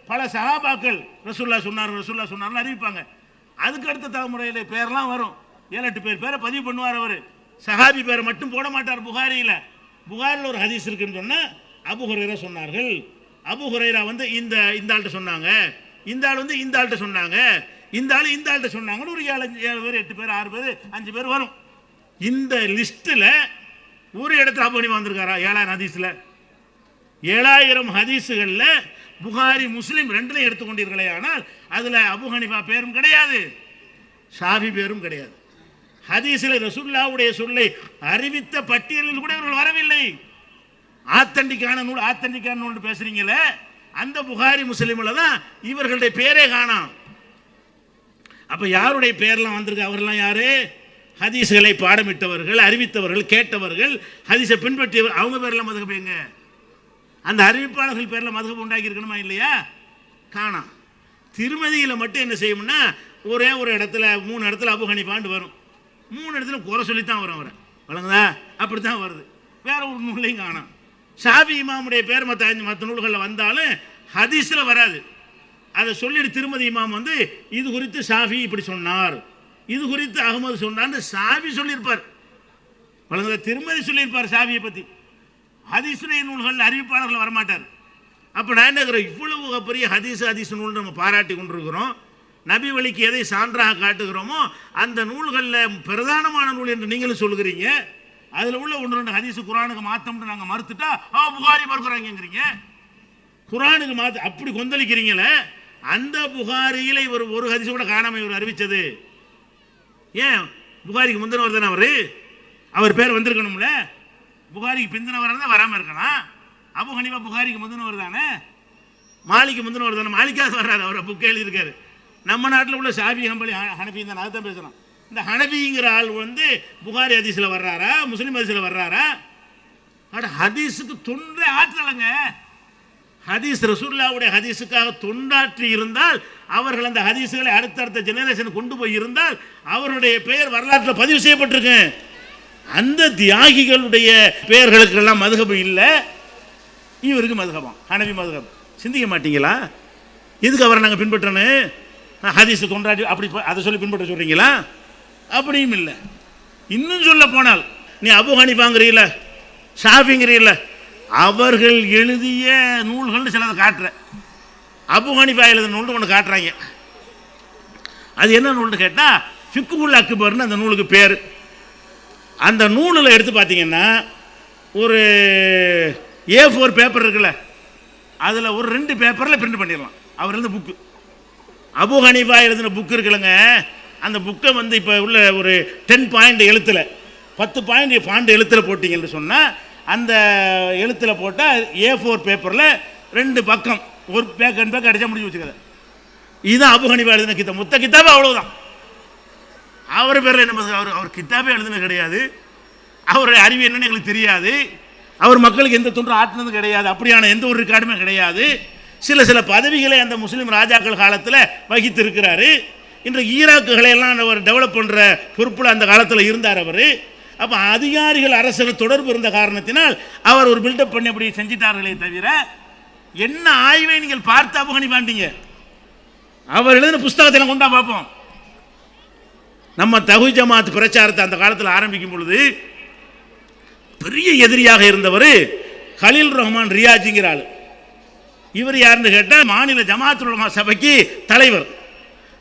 பல சஹாபாக்கள் ரசூலுல்லாஹ் சொன்னார்னு அறிவிப்பாங்க. அதுக்கு அடுத்த தலைமுறையில் பேர்லாம் வரும், 7-8 பேரை பதிவு பண்ணுவார். அவர் சஹாபி பேரை மட்டும் போட மாட்டார். புகாரில் ஒரு ஹதீஸ் இருக்குன்னு சொன்னால் அபூ ஹுரைரா சொன்னார்கள், அபூ ஹுரைரா இந்த ஆள்கிட்ட சொன்னாங்க, இந்த ஆள் இந்த ஆள்கிட்ட சொன்னாங்க, இந்த ஆள் இந்த ஆள்கிட்ட சொன்னாங்கன்னு ஒரு 7 பேர் 8 பேர் 6 பேர் 5 பேர் வரும். இந்த லிஸ்ட்டில் ஒரு இடத்துல அபூ ஹனீஃபா வந்திருக்காரா? 7000 ஹதீஸில் 7000 ஹதீஸுகளில் புகாரி முஸ்லிம் 2லையும் எடுத்துக்கொண்டீர்களே, ஆனால் அதில் அபூ ஹனீஃபா பேரும் கிடையாது, ஷாஃபி பேரும் கிடையாது. ஹதீஸில் ரசூலுல்லாஹ்வுடைய சொல்லை அறிவித்த பட்டியலில் கூட இவர்கள் வரவில்லை. ஆத்தண்டிக்கான நூல் பேசுறீங்களே, அந்த புகாரி முஸ்லிமில் தான் இவர்களுடைய பேரே காணாம். அப்போ யாருடைய பேர்லாம் வந்திருக்கு? அவர்கள்லாம் யாரு? ஹதீஸ்களை பாடமிட்டவர்கள், அறிவித்தவர்கள், கேட்டவர்கள், ஹதீஸை பின்பற்றியவர். அவங்க பேரெல்லாம் மதுகப் எங்க? அந்த அறிவிப்பாளர்கள் பேரில் மதுகப் உண்டாக்கி இருக்கணுமா இல்லையா? காணாம். திருமதியில் மட்டும் என்ன செய்யும்னா, ஒரே ஒரு இடத்துல 3 இடத்துல அபூ ஹனீஃபான்னு வரும், 3 இடத்துல குறை சொல்லித்தான் வரும். அவரை வழங்குதா? அப்படி தான் வருது, வேற ஒரு நூலையும் காணாம். ஷாஃபி இமாமுடைய பேர் மற்ற நூல்களில் வந்தாலும் ஹதீஸில் வராது. அதை சொல்லிட்டு திருமதி இமாம் இது குறித்து ஷாஃபி இப்படி சொன்னார், இது குறித்து அகமது சொன்னார்னு ஷாஃபி சொல்லியிருப்பார். வழங்குதா? திருமதி சொல்லியிருப்பார் ஷாஃபியை பற்றி. ஹதீஸுடைய நூல்கள் அறிவிப்பாளர்கள் வரமாட்டார். அப்போ நான் என்ன இருக்கிறேன், இவ்வளவு பெரிய ஹதீஸ் நூல் நம்ம பாராட்டி கொண்டிருக்கிறோம், நபி வழிக்கு எதை சான்றாக காட்டுகிறோமோ அந்த நூல்களில் பிரதானமான நூல் என்று நீங்களும் சொல்கிறீங்க. அதில் உள்ள 1-2 ஹதீஸ் குரானுக்கு மாற்றம்னு நாங்கள் மறுத்துட்டா புகாரி மறுக்கிறாங்கிறீங்க. குரானுக்கு மாற்ற அப்படி கொந்தளிக்கிறீங்களே, அந்த புகாரியில் இவர் ஒரு ஹதீஸ் கூட காணாமல் இவர் அறிவித்தது ஏன்? புகாரிக்கு முந்தினவர் தானே அவர் பேர் வந்திருக்கணும்ல. புகாரிக்கு பிந்தினவர் தான் வராமல் இருக்கலாம். அபூ ஹனீஃபா புகாரிக்கு முந்தினவர் தானே, மாலிக்கு முந்தினவர் தானே, மாலிக்காக வர்றாரு, அவர் புக் எழுதியிருக்காரு. நம்ம நாட்டில் உள்ள ஷாஃபி ஹம்பலி ஹனஃபி தான், அதை தான் பேசுகிறோம். இந்த ஹனஃபிங்கிற ஆள் புகாரி ஹதீஸில் வர்றாரா, முஸ்லீம் ஹதீஸில் வர்றாரா? ஹதீஸுக்கு தொண்டே ஆற்றலைங்க. ஹதீஸ் ரசூலுல்லாஹ்வுடைய ஹதீஸுக்காக தொண்டாற்றி இருந்தால், அவர்கள் அந்த ஹதீஸுகளை அடுத்தடுத்த ஜெனரேஷன் கொண்டு போய் இருந்தால் அவருடைய பெயர் வரலாற்றில் பதிவு செய்யப்பட்டிருக்கு. அந்த தியாகிகளுடைய பெயர்களுக்கெல்லாம் மதுஹப் இல்லை, இவருக்கு மதுஹபாம், ஹனஃபி மதுஹப். சிந்திக்க மாட்டீங்களா? எதுக்கு அவரை நாங்கள் பின்பற்றணும்? ஹதீஸை தொண்டாற்றி அப்படி அதை சொல்லி பின்பற்ற சொல்கிறீங்களா? அப்படியும் இல்லை. இன்னும் சொல்ல போனால், நீ அபூ ஹனீஃபாங்கிறீல்ல, ஷாஃபிங்கிறீல்ல, அவர்கள் எழுதிய நூல்கள்னு சிலதை காட்டுற. அபூ ஹனீஃபா எழுதின நூல்னு ஒன்று காட்டுறாங்க. அது என்ன நூல்னு கேட்டால் ஃபிக்ஹுல் அக்பர்னு அந்த நூலுக்கு பேர். அந்த நூலில் எடுத்து பார்த்தீங்கன்னா ஒரு A4 பேப்பர் இருக்குல்ல, அதில் ஒரு 2 பேப்பரில் பிரிண்ட் பண்ணிடலாம். அவர் எழுந்த புக்கு, அபூ ஹனீஃபா எழுதின புக்கு இருக்குல்லங்க, அந்த புக்கை இப்போ உள்ள ஒரு 10 பாயிண்ட் எழுத்தில் 10 பாயிண்ட் ஃபாண்ட் எழுத்தில் போட்டிங்கன்னு சொன்னால், அந்த எழுத்தில் போட்டால் A4 பேப்பரில் 2 பக்கம், ஒரு பேக் அண்ட் பேக் அடித்தா முடிஞ்சு வச்சுக்கத. இதுதான் அபு ஹனீஃபா எழுதின கிதாப். மொத்த கிதாபு அவ்வளவுதான். அவர் பேரில் என்ன அவர் கிதாபே எழுதுனது கிடையாது. அவருடைய அறிவு என்னன்னு எங்களுக்கு தெரியாது. அவர் மக்களுக்கு எந்த தொன்று ஆற்றினது கிடையாது. அப்படியான எந்த ஒரு ரெக்கார்டுமே கிடையாது. சில பதவிகளை அந்த முஸ்லீம் ராஜாக்கள் காலத்தில் வகித்து இருக்கிறாரு. இன்றைக்கு ஈராக்குகளை எல்லாம் அவர் டெவலப் பண்ணுற பொறுப்பில் அந்த காலத்தில் இருந்தார் அவர். அப்போ அதிகாரிகள் அரசுகள் தொடர்பு இருந்த காரணத்தினால் அவர் ஒரு பில்டப் பண்ணி அப்படி செஞ்சிட்டார்களே தவிர என்ன ஆய்வை நீங்கள் பார்த்து அபு ஹனீஃபாண்டீங்க? அவர் எழுதின புஸ்தகத்தை கொண்டா பார்ப்போம். நம்ம தஹ்வீத் ஜமாத் பிரச்சாரத்தை அந்த காலத்தில் ஆரம்பிக்கும் பொழுது பெரிய எதிரியாக இருந்தவர் கலீல் ரஹ்மான் ரியாஜிங்கிற ஆள். இவர் யாருன்னு கேட்டால் மாநில ஜமாத்துல் உலமா சபைக்கு தலைவர்.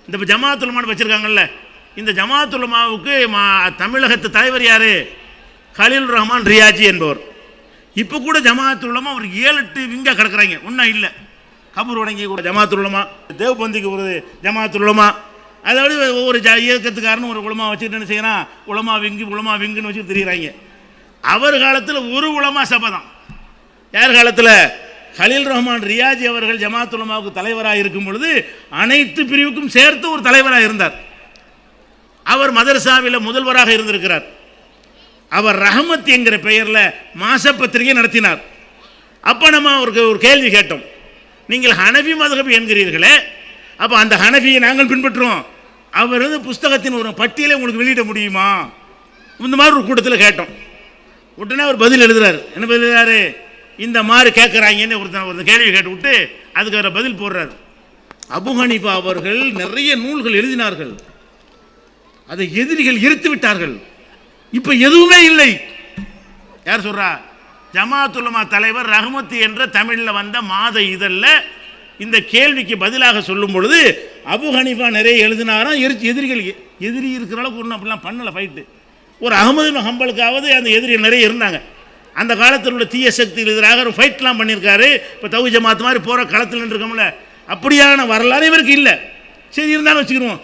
இந்த ஜமாத்துல் உலமான்னு வச்சுருக்காங்கல்ல, இந்த ஜமாத்துல் உலமாவுக்கு தமிழகத்து தலைவர் யார்? கலீல் ரஹ்மான் ரியாஜி என்பவர். இப்போ கூட ஜமாத்துல் உலமா ஒரு 7-8 விங்கா கிடக்குறாங்க. ஒன்றும் இல்லை, கபூர் வணங்கி கூட ஜமாத்துல் உலமா, தேவ்பந்திக்கு ஒரு ஜமாத்துல் உலமா, அதாவது ஒவ்வொரு இயக்கத்துக்காரன்னு ஒரு உலமா வச்சுக்கிட்டு என்ன செய்யறான், உலமா விங்குன்னு வச்சுட்டு தெரியுறாங்க. அவர் காலத்தில் ஒரு உலமா சபை தான். யார் காலத்தில்? கலீல் ரஹ்மான் ரியாஜி அவர்கள் ஜமாத்துல் உலமாவுக்கு தலைவராக இருக்கும் பொழுது அனைத்து பிரிவுக்கும் சேர்த்து ஒரு தலைவராக இருந்தார். அவர் மதரசாவில் முதல்வராக இருந்திருக்கிறார். அவர் ரஹமத் என்கிற பெயரில் மாசப்பத்திரிகை நடத்தினார். அப்போ நம்ம அவருக்கு ஒரு கேள்வி கேட்டோம், நீங்கள் ஹனஃபி மதுஹப் என்கிறீர்களே, அப்போ அந்த ஹனஃபியை நாங்கள் பின்பற்றுவோம், அவர் புஸ்தகத்தின் ஒரு பட்டியலை உங்களுக்கு வெளியிட முடியுமா? இந்த மாதிரி ஒரு கூட்டத்தில் கேட்டோம். உடனே அவர் பதில் எழுதுறாரு. என்ன பதில் எழுதுறாரு? இந்த மாதிரி கேட்குறாங்கன்னு ஒரு கேள்வி கேட்டு விட்டு அதுக்கு அவர் பதில் போடுறாரு. அபு ஹனீஃபா அவர்கள் நிறைய நூல்கள் எழுதினார்கள், அதை எதிரிகள் எரித்து விட்டார்கள். இப்போ எதுவுமே இல்லை. யார் சொல்றா? ஜமாத்துல் உலமா தலைவர் ரஹ்மத் என்ற தமிழில் வந்த மாத இதழில் இந்த கேள்விக்கு பதிலாக சொல்லும் பொழுது அபு ஹனீஃபா நிறைய எழுதினாராம். எதிரிகள் எதிரி இருக்கிற அளவுக்கு ஒன்றும் அப்படிலாம் பண்ணலை ஃபைட்டு. ஒரு அஹ்மது ஹம்பலுக்காவது அந்த எதிரிகள் நிறைய இருந்தாங்க. அந்த காலத்தில் உள்ள தீய சக்திகள் எதிராக ஒரு ஃபைட்லாம் பண்ணியிருக்காரு. இப்போ தௌஹீத் ஜமாத் மாதிரி போகிற களத்தில் நின்றுருக்கோம்ல, அப்படியான வரலாறு இவருக்கு இல்லை. சரி இருந்தாலும் வச்சுக்கிடுவோம்.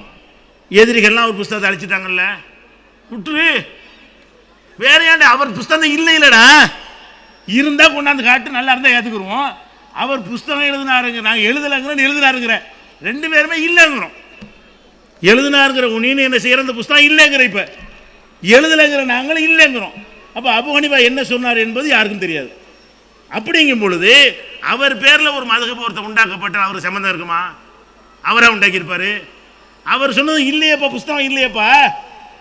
எதிரிகள்லாம் ஒரு புஸ்தகத்தை அழிச்சிட்டாங்கல்ல, விட்டுரு. வேற ஏன்டா அவர் புஸ்தகம் இல்லை இல்லைடா, இருந்தால் கொண்டாந்து காட்டு, நல்லா இருந்தால் ஏற்றுக்குருவோம். அவர் புஸ்தகம் எழுதினாருங்க, நாங்கள் எழுதலைங்கிறோம், எழுதினாருங்கிற ரெண்டு பேருமே இல்லைங்கிறோம். எழுதினாருங்கிற நீனு என்ன செய்கிற, அந்த புஸ்தகம் இல்லைங்கிற, இப்போ எழுதலைங்கிற நாங்களும் இல்லைங்கிறோம். அப்போ அபு ஹனீஃபா என்ன சொன்னார் என்பது யாருக்கும் தெரியாது. அப்படிங்கும் பொழுது அவர் பேரில் ஒரு மதுஹப் ஒருத்தர் உண்டாக்கப்பட்ட அவர் சம்மந்தம் இருக்குமா? அவராக உண்டாக்கியிருப்பார். அவர் சொன்னது இல்லையப்பா, புஸ்தகம் இல்லையப்பா.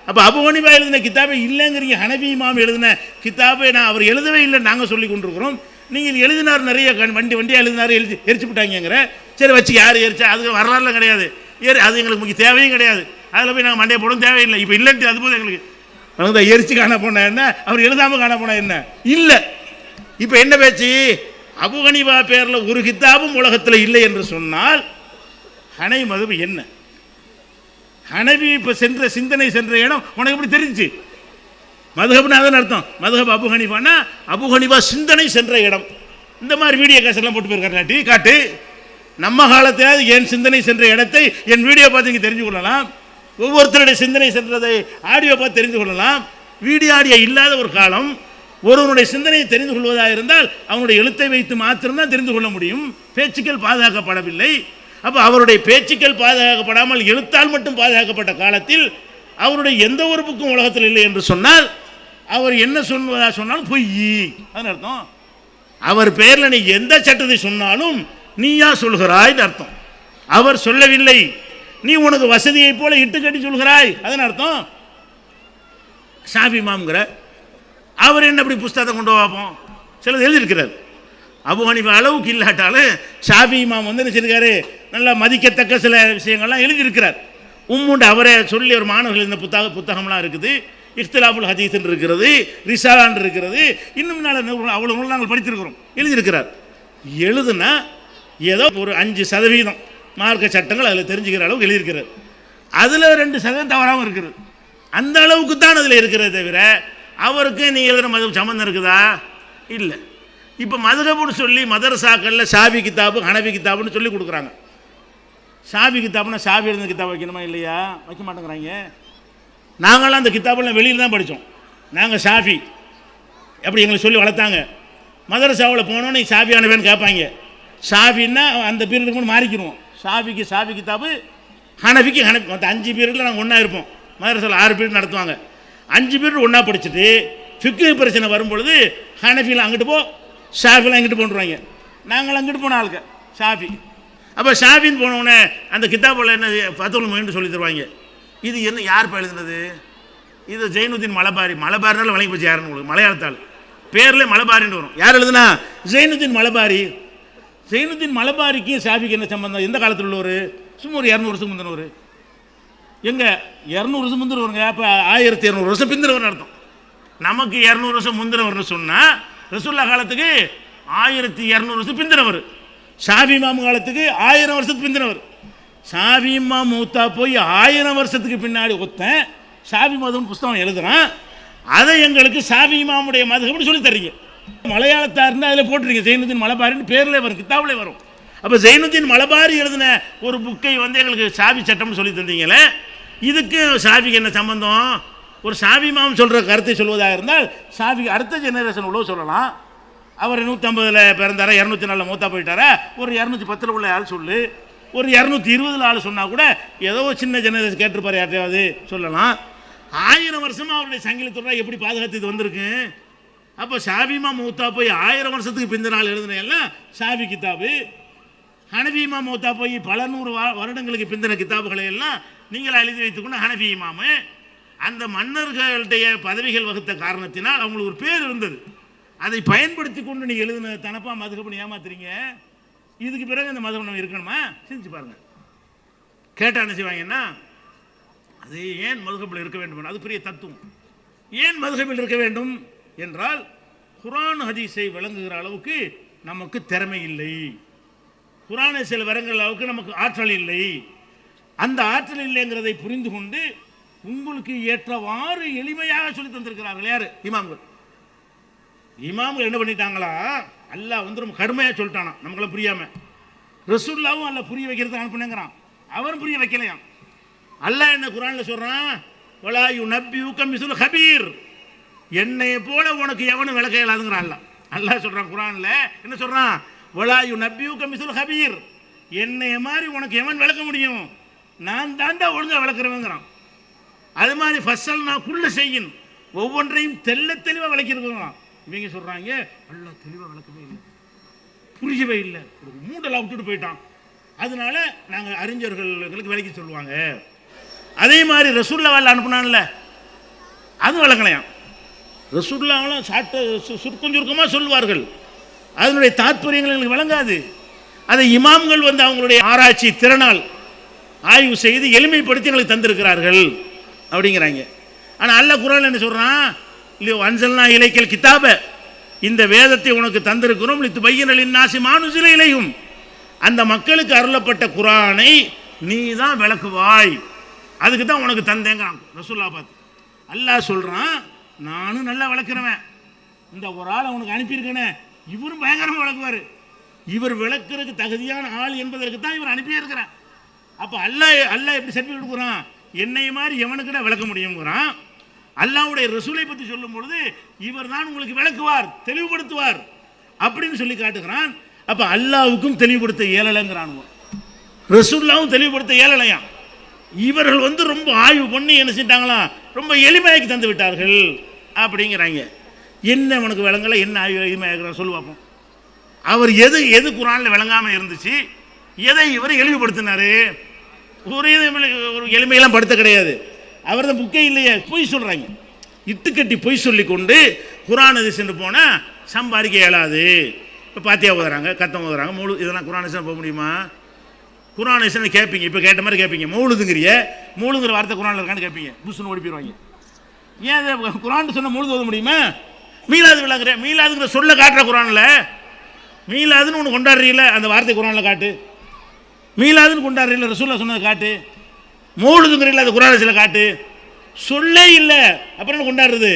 அப்போ அபு ஹனீஃபா எழுதின கித்தாபே இல்லைங்கிறீங்க. ஹனஃபி இமாம் எழுதின கித்தாபை அவர் எழுதவே இல்லைன்னு நாங்கள் சொல்லி கொண்டிருக்கிறோம். நீங்கள் எழுதினார், நிறைய வண்டியாக எழுதினார், எரிச்சு விட்டாங்கிற. சரி வச்சு யார் எரிச்சா, அதுக்கு வரலாறுலாம் கிடையாது. அது எங்களுக்கு முக்கிய தேவையும் கிடையாது. அதில் போய் நாங்கள் மண்டையை போடவும் தேவையில்லை. இப்போ இல்லைன்ட்டு அது போது எங்களுக்கு எரிச்சு காண போனா என்ன, அவர் எழுதாமல் காண போனா என்ன இல்லை. இப்போ என்ன பேச்சு? அபு ஹனீஃபா பேரில் ஒரு கித்தாபும் உலகத்தில் இல்லை என்று சொன்னால் ஹனஃபி மதுஹப் என்ன? ஹனஃபி இப்போ சென்ற சிந்தனை சென்ற இடம் உனக்கு எப்படி தெரிஞ்சு? மதுஹப்னா அதன் அர்த்தம். மதுஹப் அபு ஹனீஃபானா அபு ஹனீஃபா சிந்தனை சென்ற இடம். இந்த மாதிரி வீடியோ கேசெல்லாம் போட்டு போயிருக்காரு. காட்டு, நம்ம காலத்தையாவது என் சிந்தனை சென்ற இடத்தை என் வீடியோ பார்த்து இங்கே தெரிஞ்சு கொள்ளலாம். ஒவ்வொருத்தருடைய சிந்தனை சென்றதை ஆடியோ பார்த்து தெரிந்து கொள்ளலாம். வீடியோ ஆடியோ இல்லாத ஒரு காலம். ஒருவனுடைய சிந்தனையை தெரிந்து கொள்வதாக இருந்தால் அவனுடைய எழுத்தை வைத்து மாத்திரம்தான் தெரிந்து கொள்ள முடியும். பேச்சுக்கள் பாதுகாக்கப்படவில்லை. அப்போ அவருடைய பேச்சுக்கள் பாதுகாக்கப்படாமல் எழுத்தால் மட்டும் பாதுகாக்கப்பட்ட காலத்தில் அவருடைய எந்த ஒரு புக்கும் உலகத்தில் இல்லை என்று சொன்னால் அவர் என்ன சொல்வதாக சொன்னாலும் பொய். அதன் அர்த்தம் அவர் பெயரில் நீ எந்த சட்டத்தை சொன்னாலும் நீயா சொல்கிறாய் அர்த்தம். அவர் சொல்லவில்லை, நீ உனக்கு வசதியை போல இட்டு கட்டி சொல்கிறாய். அதன் அர்த்தம் ஷாஃபி இமாம்ங்கிற அவர் என்ன அப்படி புஸ்தகத்தை கொண்டு பார்ப்போம். சிலது எழுதியிருக்கிறார். அபு ஹனீஃபா அளவுக்கு இல்லாட்டாலும் ஷாஃபி இமாம் வந்து நினைச்சிருக்காரு, நல்லா மதிக்கத்தக்க சில விஷயங்கள்லாம் எழுதியிருக்கிறார். உம்முண்டு அவரே சொல்லி ஒரு மாணவர்கள் இந்த புத்தகம்லாம் இருக்குது. இஃப்திலாஃபுல் ஹதீஸ் இருக்கிறது, ரிசாலான் இருக்கிறது, இன்னும் அவ்வளோ நூல் நாங்கள் படித்திருக்கிறோம். எழுதியிருக்கிறார். எழுதுனா ஏதோ ஒரு 5% மார்க்க சட்டங்கள் அதில் தெரிஞ்சுக்கிற அளவுக்கு எழுதியிருக்கிறார். அதில் 2% தவறாகவும் இருக்கிறது. அந்த அளவுக்கு தான் அதில் இருக்கிறத தவிர அவருக்கு நீ எழுதுகிற மதுஹப் சம்மந்தம் இருக்குதா? இல்லை. இப்போ மதுஹப்னு சொல்லி மதரசாக்களில் ஷாஃபி கித்தாபு ஹனஃபி கித்தாபுன்னு சொல்லி கொடுக்குறாங்க. ஷாஃபி கித்தாப்னா ஷாஃபி எழுந்த கித்தாப் வைக்கணுமா இல்லையா? வைக்க மாட்டேங்கிறாங்க. நாங்களாம் அந்த கித்தாபெல்லாம் வெளியில் தான் படித்தோம். நாங்கள் ஷாஃபி அப்படி எங்களை சொல்லி வளர்த்தாங்க. மதரசாவில் போனோன்னே ஷாஃபியானவேன்னு கேட்பாங்க. ஷாஃபின்னா அந்த பீரியடுக்கு முன்னாடி மாறிக்கிடுவோம். ஷாஃபிக்கு ஷாஃபி கிதாபு, ஹனஃபிக்கு ஹனஃபி. மற்ற 5 பீரியடில் நாங்கள் ஒன்றா இருப்போம். மதரசாவில் 6 பீரியட் நடத்துவாங்க. 5 பீரியட் ஒன்றா படிச்சுட்டு ஃபிக்கு பிரச்சனை வரும்பொழுது ஹனஃபியில் அங்கிட்டு போ, ஷாஃபியில் அங்கிட்டு போன்றுவாங்க. நாங்கள் அங்கிட்டு போன ஆளுங்க ஷாஃபி. அப்போ ஷாஃபின்னு போனவுடனே அந்த கிதாபில் என்ன ஃபத்துல் முயின் சொல்லி தருவாங்க. இது என்ன யார் இப்போ எழுதுனது? இது ஜெயினுதீன் மலபாரி. மலபாரினால வழங்கி போச்சு யாருன்னு உங்களுக்கு மலையாளத்தால் பேரில் மலபாரின்னு வரும். யார் எழுதுனா? ஜெயினுதீன் மலபாரி. ஜெயினுதீன் மலபாரிக்கு ஷாஃபிக்கு என்ன சம்பந்தம்? எந்த காலத்தில் உள்ளவர்? சும்மா ஒரு 200 வருஷம் முந்தினவர். எங்கே 200 வருஷம் முந்தினவருங்க. அப்போ 1200 வருஷம் பிந்தினவர் அர்த்தம். நமக்கு 200 வருஷம் முந்தினவர்னு சொன்னால் ரசூல்லா காலத்துக்கு 1200 வருஷம் பிந்தினவர். ஷாஃபி இமாம் காலத்துக்கு 1000 வருஷத்துக்கு பிந்தினவர். ஷாஃபி இமாம் மூத்தா போய் 1000 வருஷத்துக்கு பின்னாடி ஒருத்தன் ஷாஃபி மதம் புஸ்தகம் எழுதுறான். அதை எங்களுக்கு ஷாஃபி இமாமுடைய மதம்னு சொல்லி தர்றீங்க. மலையாளத்தார் இருந்தால் அதில் போட்டுருங்க ஜெயினுதீன் மலபாரின்னு பேரில் வரும், கித்தாபிலே வரும். அப்போ ஜெயினுதீன் மலபாரி எழுதின ஒரு புக்கை எங்களுக்கு ஷாஃபி சட்டம்னு சொல்லி தந்தீங்களே, இதுக்கு ஷாஃபிக்கு என்ன சம்பந்தம்? ஒரு ஷாஃபி இமாம் சொல்கிற கருத்தை சொல்வதாக இருந்தால் ஷாஃபிக்கு அடுத்த ஜெனரேஷன் உள்ள சொல்லலாம். அவர் 150 பிறந்தாரா, 204 மூத்தா போயிட்டாரா, ஒரு 210 உள்ள ஆள் சொல்லு, ஒரு 220 ஆள் சொன்னால் கூட ஏதோ சின்ன ஜெனரேஷன் கேட்டிருப்பார், யார்ட்டையாவது சொல்லலாம். 1000 வருஷமாக அவருடைய சங்கிலி தொடராக எப்படி பாதுகாத்து இது வந்திருக்கு? அப்போ ஷாஃபிமா மூத்தா போய் 1000 வருஷத்துக்கு பிந்த நாள் எழுதின எல்லாம் ஷாஃபி கிதாபு. ஹனஃபி இமாம் மூத்தா போய் பல 100 வருடங்களுக்கு பிந்தின கிதாபுகளை எல்லாம் நீங்களாக எழுதி வைத்துக்கொண்டு ஹனஃபி இமாமு. அந்த மன்னர்களுடைய பதவிகள் வகுத்த காரணத்தினால் அவங்களுக்கு ஒரு பேர் இருந்தது. அதை பயன்படுத்தி கொண்டு நீங்கள் எழுதின தனப்பா மதுகபனை ஏமாத்துறீங்க. இதுக்கு பிறகு அந்த மதம் நம்ம இருக்கணுமா? செஞ்சு பாருங்க. கேட்டால் என்ன செய்வாங்கன்னா, அது ஏன் மதுகபில் இருக்க வேண்டும்? அது பெரிய தத்துவம். ஏன் மதுகபில் இருக்க வேண்டும் என்றால், குர்ஆன் ஹதீஸை விளங்குகிற அளவுக்கு நமக்கு திறமை இல்லை, குர்ஆனை சில விளங்குகிற அளவுக்கு நமக்கு ஆற்றல் இல்லை. அந்த ஆற்றல் இல்லைங்கிறதை புரிந்து கொண்டு உங்களுக்கு ஏற்றவாறு எளிமையாக சொல்லி தந்திருக்கிறார்கள். யார்? இமாம்கள். இமாம்கள் என்ன பண்ணிட்டாங்களா, அல்லாஹ் ரொம்ப கடுமையாக சொல்லிட்டானா நமக்குள்ள புரியாம. ரசூலுல்லாவும் அல்லாஹ் புரிய வைக்கிறதுக்கு அனுப்புனேங்கிறான், அவரும் புரிய வைக்கலையாம். அல்லாஹ் என்ன குர்ஆன்ல சொல்றான், வலா யுனப்பியுக மிஸ்லு கபீர், என்னை போல உனக்கு எவனும் விளக்க இயலாதுங்கிறான் அல்லாஹ். அல்லாஹ் சொல்றான் குர்ஆன்ல, என்ன சொல்றான், வலா யுனப்பியுக மிஸ்லு கபீர், என்னை மாதிரி உனக்கு எவன் விளக்க முடியும்? நான் தாண்டா ஒழுங்கா விளக்குறவங்கிறான். அது மாதிரி ஃபஸ்ஸல்னா குல்ல செய்யின், ஒவ்வொன்றையும் தெள்ள தெளிவாக விளக்கிருக்கிறான். இவங்க சொல்றாங்க அல்லாஹ் தெளிவாக விளக்கவே இல்லை, புரியவே இல்லை, ஒரு மூடலாம் விட்டுட்டு போயிட்டான். அதனால நாங்கள் அறிஞர்களுக்கு விளக்கி சொல்லுவாங்க. அதே மாதிரி ரசூலுல்லாஹ் அனுப்புனான்ல, அது விளக்கலையாம். ரசூலுல்லாஹ் சுருக்கம் சுருக்கமாக சொல்லுவார்கள், அதனுடைய தாற்பயங்கள் எங்களுக்கு விளங்காது. அதை இமாம்கள் அவங்களுடைய ஆராய்ச்சி திறனால் ஆய்வு செய்து எளிமைப்படுத்தி எங்களுக்கு தந்திருக்கிறார்கள் அப்படிங்கிறாங்க. ஆனால் அல்லாஹ் குர்ஆன்ல என்ன சொல்கிறான், இல்லையோ அன்சல்னா இலைக்கல் கிதாப, இந்த வேதத்தை உனக்கு தந்திருக்கிறோம், லித்துபய்யின லின்னாஸி மா நுஸில இலைஹிம், அந்த மக்களுக்கு அருளப்பட்ட குர்ஆனை நீ தான் விளக்குவாய், அதுக்கு தான் உனக்கு தந்தேங்கிறான் ரசூலுல்லாஹ் பார்த்து. அல்லாஹ் சொல்கிறான், நானும் நல்லா விளக்குறவன், இந்த ஒரு ஆள் அவனுக்கு அனுப்பியிருக்கேனே, இவரும் பயங்கரமாக விளக்குவார், இவர் விளக்குறதுக்கு தகுதியான ஆள் என்பதற்கு தான் இவர் அனுப்பியே இருக்கிறான். அப்போ அல்லாஹ் எப்படி சர்டிஃபிகேட் கொடுக்குறான், என்னை மாதிரி எவனுக்கிட்ட விளக்க முடியுங்கிறான். அல்லாஹ்வுடைய ரசூலை பற்றி சொல்லும் பொழுது இவர் தான் உங்களுக்கு விளக்குவார், தெளிவுபடுத்துவார் அப்படின்னு சொல்லி காட்டுகிறான். அப்போ அல்லாஹ்வுக்கும் தெளிவுபடுத்த இயலலைங்கிறான், ரசூலுல்லாஹ்வும் தெளிவுபடுத்த இயலலையாம். இவர்கள் ரொம்ப ஆய்வு பண்ணி என்ன செஞ்சிட்டாங்களாம், ரொம்ப எளிமையாக்கி தந்து விட்டார்கள் அப்படிங்கிறாங்க. என்ன உனக்கு விளங்கலை, என்ன ஆய்வு எளிமையாக்குறான் சொல்லு பார்ப்போம். அவர் எது குர்ஆனில் விளங்காமல் இருந்துச்சு, எதை இவர் எளிமைப்படுத்தினாரு? ஒரு எளிமையெல்லாம் படுத்த கிடையாது. அவர் தான் புக்கே இல்லையே, பொய் சொல்கிறாங்க, இட்டுக்கட்டி பொய் சொல்லி கொண்டு குர்ஆன் ஹதீஸ்ன்னு போனால் சம்பாதிக்க இயலாது. இப்போ பாத்தியா ஓதுறாங்க, கத்தம் ஓதுறாங்க, இதெல்லாம் குர்ஆன் ஹதீஸ் போக முடியுமா? குர்ஆன் ஹதீஸ் கேட்பீங்க, இப்போ கேட்ட மாதிரி கேட்பீங்க, மௌலுதுங்கிற வார்த்தை குர்ஆனில் இருக்கான்னு கேட்பீங்க, புஷ்னு ஓடி போயிடுவாங்க. ஏன் குர்ஆன் சொன்ன மௌலுது ஓத முடியுமா? மீலாது விளங்குற, மீலாதுங்கிற சொல்ல காட்டுற குர்ஆனில், மீலாதுன்னு ஒன்று கொண்டாடுறீங்கள, அந்த வார்த்தை குர்ஆனில் காட்டு. மீலாதுன்னு கொண்டாடுறீங்கள, ரசூலுல்லாஹ் சொன்னதை காட்டு. மௌலுதுங்கிறீங்களா, அது குர்ஆன் ஹதீஸ்ல காட்டு. சொல்லே இல்லை, அப்புறம் என்ன கொண்டாடுறது?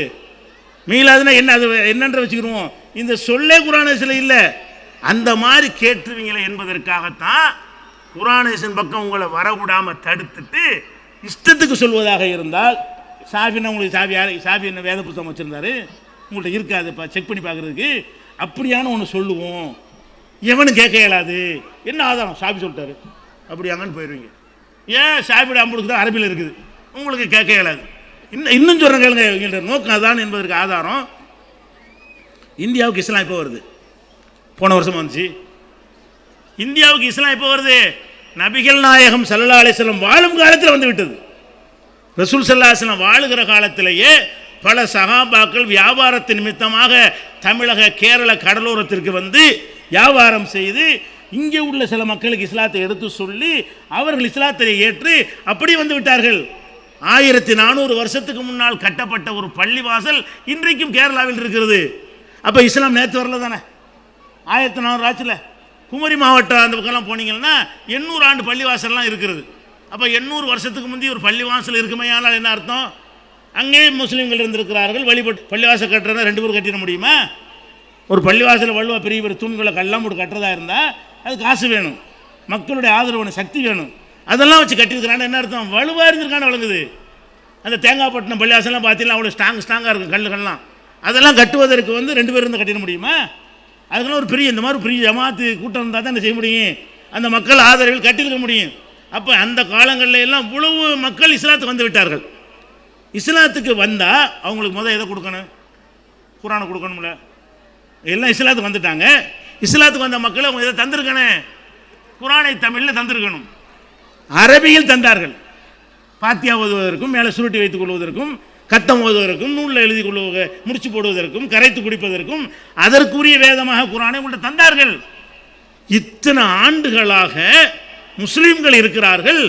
மீலாதுன்னா என்ன, அது என்னன்ற வச்சுக்கிடுவோம். இந்த சொல்லே குர்ஆன் ஹதீஸ்ல இல்லை. அந்த மாதிரி கேட்டுருவீங்களே என்பதற்காகத்தான் குர்ஆன் ஹதீஸின் பக்கம் உங்களை வரவிடாமல் தடுத்துட்டு இஷ்டத்துக்கு சொல்வதாக இருந்தால், ஷாஃபின்னா உங்களுக்கு ஷாஃபி என்ன வேத புத்தகம் வச்சுருந்தாரு, உங்கள்கிட்ட இருக்காதுப்பா, செக் பண்ணி பார்க்குறதுக்கு, அப்படியான ஒன்று சொல்லுவோம், எவனு கேட்க இயலாது. என்ன ஆதாரம்? ஷாஃபி சொல்லிட்டாரு, அப்படியாங்கன்னு போயிடுவீங்க. ஏன் ஷாஃபி அம்புக்கு தான் அரபியில் இருக்குது, உங்களுக்கு கேட்க இயலாது. இன்னும் சொல்கிறேன் கேளுங்க, என்ற நோக்கம் அதான் என்பதற்கு ஆதாரம் இந்தியாவுக்கு இஸ்லாம் இப்போ வருது. போன வருஷம் வந்துச்சு. இந்தியாவுக்கு இஸ்லாம் இப்போ வருது. நபிகள் நாயகம் ஸல்லல்லாஹு அலைஹி வஸல்லம் வாழும் காலத்தில் வந்து விட்டது. ரசூல் ஸல்லல்லாஹு அலைஹி வஸல்லம் வாழுகிற காலத்திலேயே பல சஹாபாக்கள் வியாபாரத்தின் நிமித்தமாக தமிழக கேரள கடலோரத்திற்கு வந்து வியாபாரம் செய்து இங்கே உள்ள சில மக்களுக்கு இஸ்லாத்தை எடுத்து சொல்லி அவர்கள் இஸ்லாத்தை ஏற்று அப்படி வந்து விட்டார்கள். 1400 வருஷத்துக்கு முன்னால் கட்டப்பட்ட ஒரு பள்ளிவாசல் இன்றைக்கும் கேரளாவில் இருக்கிறது. அப்போ இஸ்லாம் நேற்று வரல தானே, 1400 ஆச்சுல. குமரி மாவட்டம் அந்த பக்கம்லாம் போனீங்கன்னா 800 ஆண்டு பள்ளிவாசல்லாம் இருக்கிறது. அப்போ 800 வருஷத்துக்கு முந்தைய ஒரு பள்ளிவாசல் இருக்குமே, ஆனால் என்ன அர்த்தம்? அங்கேயே முஸ்லீம்கள் இருந்திருக்கிறார்கள். வழிபட்டு பள்ளிவாசல் கட்டுறதா 2 பேர் கட்டிட முடியுமா? ஒரு பள்ளிவாசல் வலுவாக பெரிய பெரிய தூண்களை கல்லாம் போட்டு கட்டுறதா இருந்தால் அது காசு வேணும், மக்களுடைய ஆதரவு வேணும், சக்தி வேணும். அதெல்லாம் வச்சு கட்டியிருக்கிறான்னு என்ன அர்த்தம்? வலுவாக இருந்திருக்கான்னு வழங்குது. அந்த தேங்காய்பட்டினம் பள்ளிவாசல்லாம் பார்த்தீங்கன்னா அவ்வளோ ஸ்ட்ராங்காக இருக்கும் கல்லுகள்லாம். அதெல்லாம் கட்டுவதற்கு வந்து 2 பேர் இருந்து கட்டிட முடியுமா? அதுக்கெல்லாம் ஒரு பெரிய இந்த மாதிரி பெரிய ஜமாத்து கூட்டம் இருந்தால் தான் என்ன செய்ய முடியும், அந்த மக்கள் ஆதரவில் கட்டியிருக்க முடியும். அப்போ அந்த காலங்களில் எல்லாம் இவ்வளவு மக்கள் இஸ்லாத்துக்கு வந்து விட்டார்கள். இஸ்லாத்துக்கு வந்தால் அவங்களுக்கு முதல் எதை கொடுக்கணும்? குரானை கொடுக்கணும்ல. எல்லாம் இஸ்லாத்துக்கு வந்துட்டாங்க. இஸ்லாத்துக்கு வந்த மக்களை அவங்க எதை தந்திருக்கணும்? குரானை தமிழில் தந்திருக்கணும். அரபியில் தந்தார்கள். பாத்தியா ஓதுவதற்கும், மேலே சுருட்டி வைத்துக் கொள்வதற்கும், கத்தம் ஓதுவதற்கும், நூலில் எழுதி கொள்வ முடிச்சு போடுவதற்கும், கரைத்து குடிப்பதற்கும் அதற்குரிய வேதமாக குரானை உங்கள்கிட்ட தந்தார்கள். இத்தனை ஆண்டுகளாக முஸ்லீம்கள் இருக்கிறார்கள்.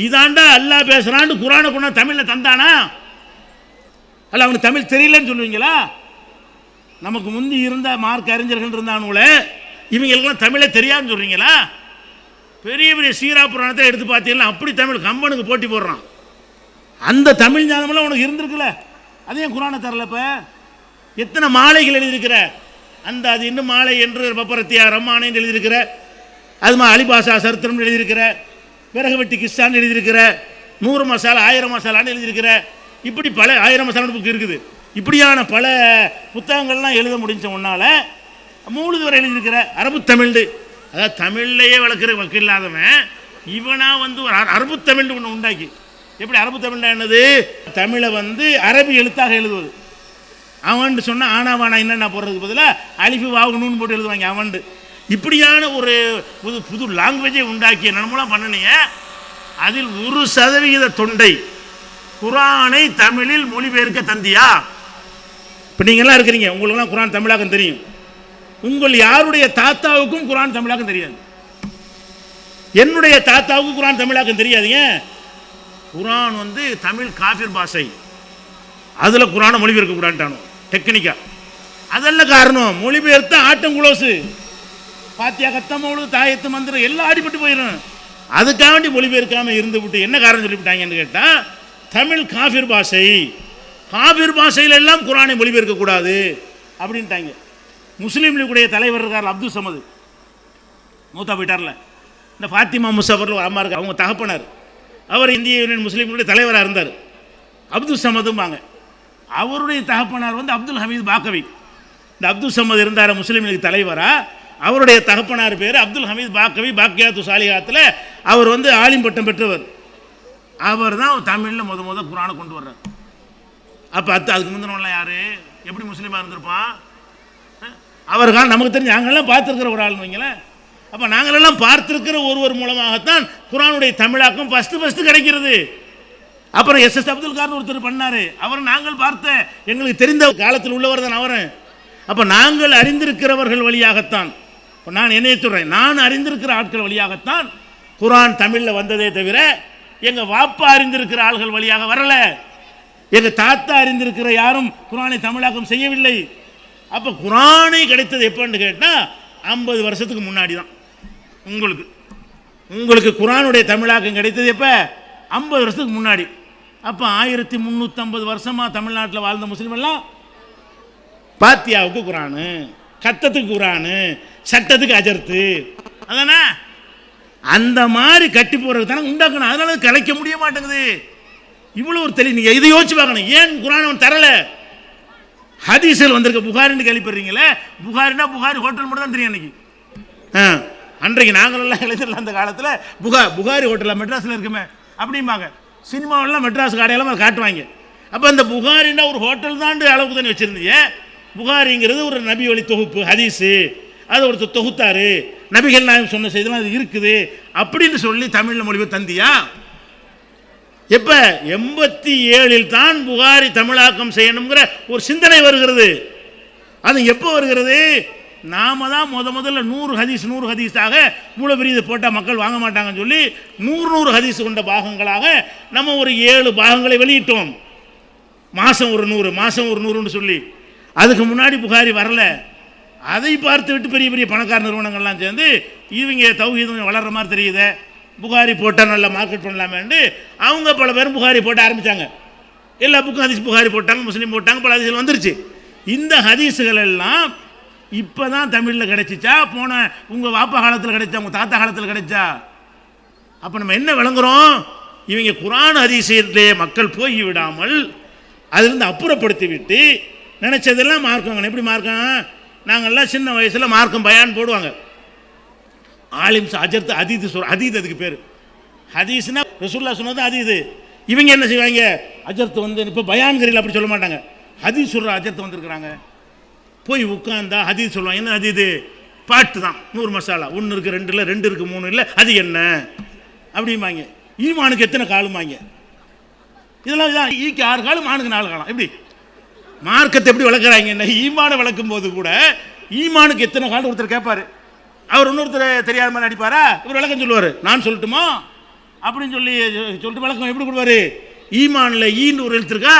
இதாண்டா அல்லாஹ் பேசுகிறான்னு குரானை கொண்டா தமிழில் தந்தானா? அல்ல அவனுக்கு தமிழ் தெரியலன்னு சொல்லுவீங்களா? நமக்கு முந்தி இருந்த மார்க் அறிஞர்கள் இருந்தானுங்களே, இவங்களுக்கெல்லாம் தமிழே தெரியாதுன்னு சொல்கிறீங்களா? பெரிய பெரிய சீரா புராணத்தை எடுத்து பார்த்தீங்கன்னா அப்படி தமிழ் கம்பனுக்கு போட்டி போடுறான். அந்த தமிழ் ஞானமெல்லாம் உனக்கு இருந்திருக்குல்ல, அதையும் குரானை தரல. இப்போ எத்தனை மாலைகள் எழுதியிருக்கிற, அந்த அது இன்னும் மாலை என்று பப்பரத்தியா ரம்மானு எழுதியிருக்கிற, அதுமா அலிபாசா சரித்திரம் எழுதியிருக்கிற, விறகு வெட்டி கிஸ்ஸான்னு எழுதியிருக்கிற, 100 மசாலா 1000 மசாலான்னு எழுதியிருக்கிற, இப்படி பல 1000 மசாலான்னு புக் இருக்குது. இப்படியான பல புத்தகங்கள்லாம் எழுத முடிஞ்ச ஒன்றால் மூழுது வரை எழுதியிருக்கிற அரபு தமிழ், அதாவது தமிழ்லையே வளர்க்குற வக்கு இல்லாதவன் இவனாக வந்து ஒரு அரபு தமிழ் ஒன்று உண்டாக்கி. எப்படி அரபு தமிழ்னா என்னது? தமிழை வந்து அரபி எழுத்தாக எழுதுவது. அவன் சொன்னால் ஆனாவானா என்னென்ன போடுறதுக்கு பதிலாக அலிஃபு வாவுன்னு போட்டு எழுதுவாங்க அவன். இப்படியான ஒரு புது லாங்குவேஜை உண்டாக்கிய நன்மூலம் பண்ணினீங்க. அதில் 1% தொண்டை குரானை தமிழில் மொழிபெயர்க்க தந்தியா? இப்போ நீங்கள்லாம் இருக்கிறீங்க, உங்களுக்குலாம் குரான் தமிழாக்கம் தெரியும். உங்கள் யாருடைய தாத்தாவுக்கும் குரான் தமிழாக்கம் தெரியாது. என்னுடைய தாத்தாவுக்கும் குரான் தமிழாக்கம் தெரியாதுங்க. குரான் வந்து தமிழ் காஃபிர் பாஷை, அதில் குரானை மொழிபெயர்க்க கூடாதுட்டானோ டெக்னிக்கா. அதெல்லாம் காரணம் மொழிபெயர்த்த ஆட்டங்குளோசு பாத்தியா கத்தமோடு தாயத்து மந்திரம் எல்லாம் அடிபட்டு போயிடும். அதுக்காக வேண்டி மொழிபெயர்க்காமல் இருந்து விட்டு என்ன காரணம் சொல்லிவிட்டாங்கன்னு கேட்டால், தமிழ் காஃபிர் பாஷை, காஃபிர் பாஷையில் எல்லாம் குரானை மொழிபெயர்க்கக்கூடாது அப்படின்ட்டாங்க. முஸ்லீம் லீக்குடைய தலைவர் இருக்கார் அப்துல் சமது, மூத்தா போயிட்டார்ல. இந்த ஃபாத்திமா முசஃபர் அம்மா இருக்கார், அவங்க தகப்பனார். அவர் இந்திய யூனியன் முஸ்லீம்களுடைய தலைவராக இருந்தார். அப்துல் சமதும்பாங்க. அவருடைய தகப்பனார் வந்து அப்துல் ஹமீத் பாக்கவி. இந்த அப்துல் சமது இருந்தார் முஸ்லீம் லீக் தலைவராக. அவருடைய தகப்பனார் பேர் அப்துல் ஹமீத் பாக்கவி. பாக்கியாத்து சாலிகாத்தில் அவர் வந்து ஆலிம் பட்டம் பெற்றவர். அவர் தான் தமிழில் முத குரானை கொண்டு வர்றார். அப்போ அதுக்கு முந்தினவங்களாம் யார், எப்படி முஸ்லீமாக இருந்திருப்பான்? அவர்கள் நமக்கு தெரிஞ்சு நாங்கள்லாம் பார்த்துருக்கிற ஒரு ஆள்னு வைங்களேன். அப்போ நாங்களெல்லாம் பார்த்துருக்கிற ஒருவர் மூலமாகத்தான் குரானுடைய தமிழாக்கம் ஃபஸ்ட்டு கிடைக்கிறது. அப்புறம் எஸ் அப்துல் கார்னு ஒருத்தர் பண்ணார். அவர் நாங்கள் பார்த்த எங்களுக்கு தெரிந்த காலத்தில் உள்ளவர் தான் அவர். அப்போ நாங்கள் அறிந்திருக்கிறவர்கள் வழியாகத்தான், நான் என்னைய சொல்கிறேன், நான் அறிந்திருக்கிற ஆட்கள் வழியாகத்தான் குரான் தமிழில் வந்ததே தவிர எங்கள் வாப்பா அறிந்திருக்கிற ஆள்கள் வழியாக வரல. எங்கள் தாத்தா அறிந்திருக்கிற யாரும் குரானை தமிழாக்கம் செய்யவில்லை. அப்போ குரானை கிடைத்தது எப்போன்னு கேட்டால் 50 வருஷத்துக்கு முன்னாடி தான். உங்களுக்கு குரானுடைய தமிழாக்கம் கிடைத்தது எப்போ? 50 வருஷத்துக்கு முன்னாடி. அப்போ 1350 வருஷமாக தமிழ்நாட்டில் வாழ்ந்த முஸ்லீம் எல்லாம் பாத்தியாவுக்கு குரானு, கத்தத்துக்கு குரானு, சட்டத்துக்கு அஜர்த்து, அதானே அந்த மாதிரி கட்டி போடுறது தானே உண்டாக்கணும். அதனால கலைக்க முடிய மாட்டேங்குது. இவ்வளோ ஒரு தெளிவு. நீங்கள் இதை யோசிச்சு பார்க்கணும். ஏன் குரான் அவன் தரலை? ஹதீஸில் வந்திருக்க புகாரின்னு கேள்விப்படுறீங்களே, புகாரினா புகாரி ஹோட்டல் மட்டும் தான் தெரியும் அன்றைக்கி. அன்றைக்கு நாங்களெல்லாம் இளைஞர்கள் அந்த காலத்தில் புகாரி ஹோட்டலில் மெட்ராஸில் இருக்குமே அப்படிம்பாங்க. சினிமாவெல்லாம் மெட்ராஸ் கடையெல்லாம் காட்டுவாங்க. அப்போ அந்த புகாரின்னா ஒரு ஹோட்டல் தான் அளவுக்கு தானே வச்சுருந்தீங்க. புகாரிங்கிறது ஒரு நபி வழி தொகுப்பு ஹதீஸு, அதை ஒருத்தர் தொகுத்தாரு, நபிகள் நாயகம் சொன்ன செய்திலாம் அது இருக்குது அப்படின்னு சொல்லி தமிழில் மொழிபெயர்ப்பு தந்தியா? எப்போ 87 தான் புகாரி தமிழாக்கம் செய்யணுங்கிற ஒரு சிந்தனை வருகிறது. அது எப்போ வருகிறது? நாம தான் முதல்ல 100 ஹதீஸாக இவ்வளோ பெரிய இதை போட்டால் மக்கள் வாங்க மாட்டாங்கன்னு சொல்லி 100 ஹதீஸ் கொண்ட பாகங்களாக நம்ம ஒரு 7 பாகங்களை வெளியிட்டோம். மாதம் ஒரு 100 சொல்லி. அதுக்கு முன்னாடி புகாரி வரல. அதை பார்த்து விட்டு பெரிய பெரிய பணக்கார நிறுவனங்கள்லாம் சேர்ந்து இவங்க தௌஹீத் வளர்கிற மாதிரி தெரியுது, புகாரி போட்டால் நல்லா மார்க்கெட் பண்ணலாமேண்டு அவங்க பல பேரும் புகாரி போட்ட ஆரம்பித்தாங்க. எல்லா புக்கும் ஹதீஸ் புகாரி போட்டாங்க, முஸ்லீம் போட்டாங்க, பல ஹதீஸ்கள் வந்துருச்சு. இந்த ஹதீஸுகள் எல்லாம் இப்போ தான் தமிழில் கிடைச்சிச்சா, போன உங்கள் வாப்பா காலத்தில் கிடைச்சா, உங்கள் தாத்தா காலத்தில் கிடைச்சா? அப்போ நம்ம என்ன விளங்குறோம்? இவங்க குர்ஆன் ஹதீஸிலே மக்கள் போய் விடாமல் அதிலிருந்து அப்புறப்படுத்தி விட்டு நினச்சதெல்லாம் மார்க்கம். எப்படி மார்க்கம்? நாங்கள்லாம் சின்ன வயசில் மார்க்கம் பயான் போடுவாங்க. ஆலிம்ஸ் அஜர்த்து அதீது அதீத், அதுக்கு பேர் ஹதீஸ்னா ரசூலுல்லாஹ் சொன்னது அதீது. இவங்க என்ன செய்வாங்க? அஜர்த்து வந்து இப்போ பயான்கிறீர்கள் அப்படி சொல்ல மாட்டாங்க, ஹதீஸ் சொல்கிற அஜர்த்து வந்துருக்குறாங்க. போய் உட்காந்தா ஹதீஸ் சொல்லுவாங்க. என்ன ஹதீது? பாட்டு தான், 100 மசாலா, 1 இருக்குது 2 இல்லை, 2 இருக்குது 3 இல்லை, அது என்ன அப்படிம்பாங்க. ஈமானுக்கு எத்தனை காலுமாங்க? இதெல்லாம் தான். ஈக்கு 6 காலம், மானுக்கு 4 காலம். எப்படி மார்க்கத்தை எப்படி வளர்க்குறாங்க? ஈமானை வளர்க்கும் போது கூட ஈமானுக்கு எத்தனை காலம் ஒருத்தர் கேட்பார். அவர் இன்னொருத்தர் தெரியாத மாதிரி அடிப்பாரா? இவர் விளக்கம் சொல்லுவார். நான் சொல்லட்டுமா அப்படின்னு சொல்லிட்டு விளக்கம் எப்படி கொடுவார்? ஈமானில் ஈன்னு ஒரு எழுத்து இருக்கா,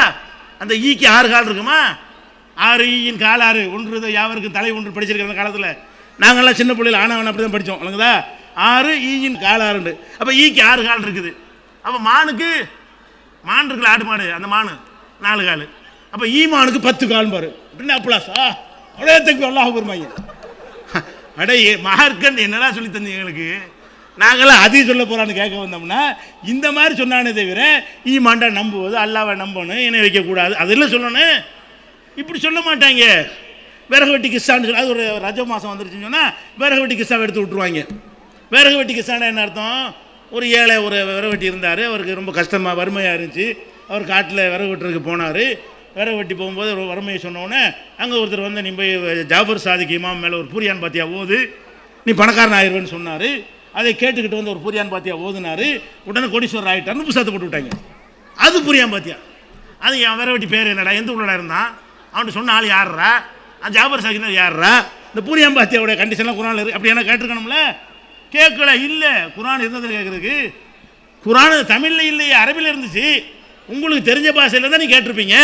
அந்த ஈக்கு 6 கால் இருக்குமா? 6 ஈயின் கால் 6, 1 யாவருக்கு தலை 1 படிச்சிருக்கிற அந்த காலத்தில். நாங்கள்லாம் சின்ன பிள்ளைகள் ஆனவன் அப்படி தான் படித்தோம். இல்லைங்களா? 6 ஈயின் கால் 6. அப்போ ஈக்கு 6 கால் இருக்குது. அப்போ மானுக்கு மான் இருக்குல்ல, ஆடு மாடு, அந்த மானு 4 கால். அப்போ ஈமானுக்கு 10 கால் பாரு. அப்படின்னா அப்ளாஸா அவ்வளோ தக்கு அல்லாஹ் பெருமாங்க. அடே மார்க்கன் என்னடா சொல்லி தந்தீங்க எங்களுக்கு? நாங்களாம் அதையும் சொல்ல போகிறான்னு கேட்க வந்தோம்னா இந்த மாதிரி சொன்னானே தவிர ஈமான்டா நம்புவது, அல்லாவை நம்பணும், இணை வைக்கக்கூடாது, அதெல்லாம் சொல்லணும். இப்படி சொல்ல மாட்டாங்க. விறகு வெட்டி கிஸ்ஸான்னு சொல்லி, அது ஒரு ரஜ மாதம் வந்துருச்சுன்னு சொன்னால் விறகு வெட்டி கிஸ்ஸாவை எடுத்து விட்ருவாங்க. விறகு வெட்டி கிஸ்ஸானா என்ன அர்த்தம்? ஒரு ஏழை ஒரு விறகு வெட்டி இருந்தார், அவருக்கு ரொம்ப கஷ்டமாக வறுமையாக இருந்துச்சு. அவர் காட்டில் விறகு வெட்டுறதுக்கு போனார். விறகு வெட்டி போகும்போது ஒரு வறுமையை சொன்னோடனே அங்கே ஒருத்தர் வந்து, நீ போய் ஜாஃபர் சாதிக் இமாம் மேலே ஒரு பூரியான் பாத்தியா ஓது, நீ பணக்காரன் ஆயிடுவேன்னு சொன்னார். அதை கேட்டுக்கிட்டு வந்து ஒரு பூரியான் பாத்தியா ஓதுனார். உடனே கோடீஸ்வரர் ஆகிட்டார்னு புத்தகத்தை போட்டு விட்டாங்க. அது பூரியான் பாத்தியா. அது என் விறகு வெட்டி பேர் என்னடா, எந்த ஊரில் இருந்தான், அவன்கிட்ட சொன்ன ஆள் யாருறா, ஜாஃபர் சாதிக்னா யாருறா, இந்த பூரியான் பாத்தியாவுடைய கண்டிஷன்லாம் குரான் இருக்குது அப்படி என்ன கேட்டிருக்கணும்ல? கேட்கல. இல்லை, குரான் இருந்ததில் கேட்குறதுக்கு. குரான் தமிழில் இல்லையே, அரபியில் இருந்துச்சு. உங்களுக்கு தெரிஞ்ச பாஷையில் தான் நீ கேட்டிருப்பீங்க.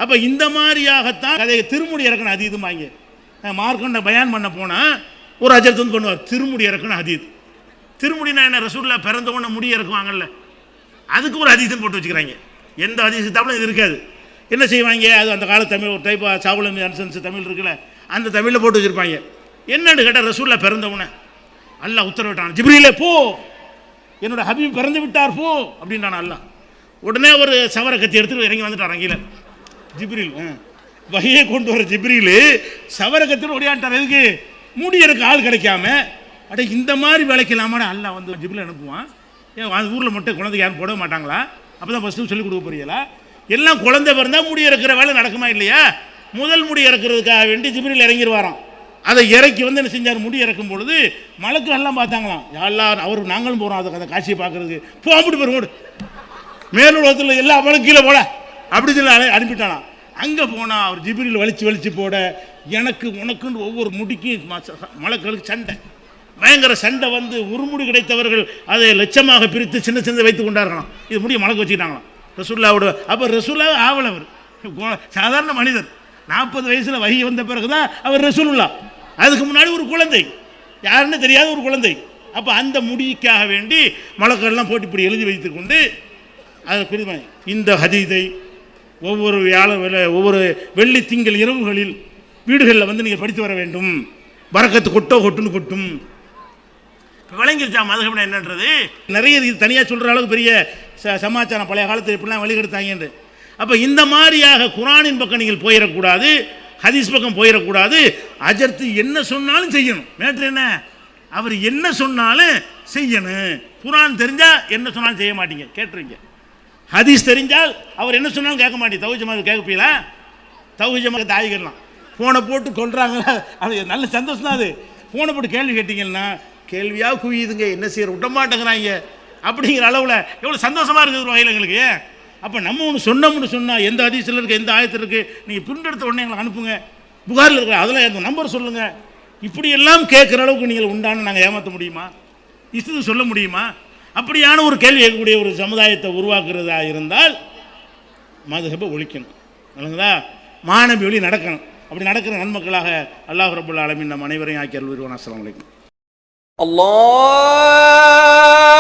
அப்போ இந்த மாதிரியாகத்தான் அதை திருமுடி இறக்கணும் அதீதும் வாங்கி மார்க்கண்ட பயான் பண்ண போனால் ஒரு அஜர்த்து வந்து பண்ணுவார், திருமுடி இறக்கணும் அதீத். திருமுடினா என்ன? ரசூலுல்லாஹ் பிறந்த உடனே முடி இறக்குவாங்கல்ல, அதுக்கு ஒரு அதீதுன்னு போட்டு வச்சுக்கிறாங்க. எந்த அதீஸ் கிதாபிலும் இது இருக்காது. என்ன செய்வாங்க? அது அந்த கால தமிழ் ஒரு டைப் சாவுலம் அன்சன்ஸ் தமிழ் இருக்குல்ல, அந்த தமிழில் போட்டு வச்சுருப்பாங்க. என்னன்னு கேட்டால் ரசூலுல்லாஹ் பிறந்த உடனே அல்லாஹ் உத்தரவிட்டான், ஜிப்ரீலே போ, என்னோட ஹபீப் பிறந்து விட்டார் போ அப்படின்றான் அல்லாஹ். உடனே ஒரு சவர கத்தி எடுத்துட்டு இறங்கி வந்துட்டார். அங்கீழ ஜிப்ரீல் வகையை கொண்டு வர ஜிப்ரீல் சவர கத்திட்டு ஓடியாட்டார். எதுக்கு? மூடி இருக்க ஆள் கிடைக்காம. அட இந்த மாதிரி வேலைக்கலாமா அல்லாஹ் வந்து ஜிப்ரீல் அனுப்புவான். ஏன் அந்த ஊரில் மட்டும் குழந்தை யாரும் போட மாட்டாங்களா? அப்போ தான் ஃபஸ்ட்டு சொல்லிக் கொடுக்க போறீங்களா? எல்லாம் குழந்தை பிறந்தால் முடி இறக்குற வேலை நடக்குமா இல்லையா? முதல் முடி இறக்குறதுக்காக வேண்டி ஜிப்ரீல் இறங்கிடுவாராம். அதை இறக்கி வந்து என்ன செஞ்சார்? முடி இறக்கும் பொழுது மலக்குகள் எல்லாம் பார்த்தாங்களாம். யாரெல்லாம் அவர் நாங்களும் போகிறோம் அந்த காட்சியை பார்க்கறதுக்கு. போட்டு போய் மேலுலகத்தில் எல்லா மலக்கும் கீழே போட அப்படி சொல்லி அனுப்பிட்டானா. அங்கே போனால் அவர் ஜிப்ரீல் வலிச்சு போட எனக்கு உனக்குன்னு ஒவ்வொரு முடிக்கும் மலக்களுக்கு சண்டை, பயங்கர சண்டை வந்து உருமுடி கிடைத்தவர்கள் அதை லட்சமாக பிரித்து சின்ன சின்ன வைத்து கொண்டார்களாம். இது முடிய மலக்கு வச்சுக்கிட்டாங்களாம் ரசூலுல்லாவோட. அப்போ ரசூலுல்லாஹ் ஆவலவர், சாதாரண மனிதர். 40 வயசில் வகி வந்த பிறகு தான் அவர் ரசூலுல்லாஹ். அதுக்கு முன்னாடி ஒரு குழந்தை, யாருன்னு தெரியாத ஒரு குழந்தை. அப்போ அந்த முடிக்காக வேண்டி மலக்கெல்லாம் போட்டு இப்படி எழுதி வைத்து கொண்டு அதை இந்த ஹதீதை ஒவ்வொரு வெள்ளி திங்கள் இரவுகளில் வீடுகளில் வந்து நீங்கள் படித்து வர வேண்டும். பரக்கத்து கொட்டுன்னு கொட்டும். விளங்கிருச்சா மதுஹப்னா என்னன்றது? நிறைய இது தனியாக சொல்கிற அளவுக்கு பெரிய சமாச்சாரம் பழைய காலத்தில் இப்படிலாம் வழிகெடுத்தாங்கன்று. அப்போ இந்த மாதிரியாக குரானின் பக்கம் நீங்கள் போயிடக்கூடாது, ஹதீஸ் பக்கம் போயிடக்கூடாது. அஜர்த்து என்ன சொன்னாலும் செய்யணும். மேட்ரு என்ன? அவர் என்ன சொன்னாலும் செய்யணும். குர்ஆன் தெரிஞ்சா என்ன சொன்னாலும் செய்ய மாட்டீங்க, கேட்டுருங்க. ஹதீஸ் தெரிஞ்சால் அவர் என்ன சொன்னாலும் கேட்க மாட்டீங்க. தௌஹீத் ஜமாத் கேட்கப்பீங்களா? தௌஹீத் ஜமாத் தாய்கள்லாம் ஃபோனை போட்டு கொள்றாங்களா, அது நல்ல சந்தோஷம் தான். அது ஃபோனை போட்டு கேள்வி கேட்டீங்கன்னா கேள்வியாக குவியுதுங்க, என்ன செய்யற விட மாட்டேங்கிறாங்க அப்படிங்கிற அளவில் எவ்வளோ சந்தோஷமாக இருக்குது வகையில் எங்களுக்கு. அப்போ நம்ம ஒன்று சொன்னோம்னு சொன்னால் எந்த ஹதீஸில் இருக்குது, எந்த ஆயத்தில் இருக்குது, நீங்கள் பிரிண்ட் எடுத்த உடனே எங்களுக்கு அனுப்புங்க. புகாரில் இருக்கிற அதில் எந்த நம்பர் சொல்லுங்கள். இப்படியெல்லாம் கேட்குற அளவுக்கு நீங்கள் உண்டான நாங்கள் ஏமாற்ற முடியுமா? இது சொல்ல முடியுமா? அப்படியான ஒரு கேள்வி கேட்கக்கூடிய ஒரு சமுதாயத்தை உருவாக்குறதா இருந்தால் மதுஹபை ஒழிக்கணும். இல்லைங்களா? மாநபி வழி நடக்கணும். அப்படி நடக்கிற நன்மக்களாக அல்லாஹ் ரப்பல் ஆலமீன் நம் அனைவரையும் ஆக்கி அருள்வானாக. அஸ்ஸலாமு அலைக்கும். அல்லாஹ்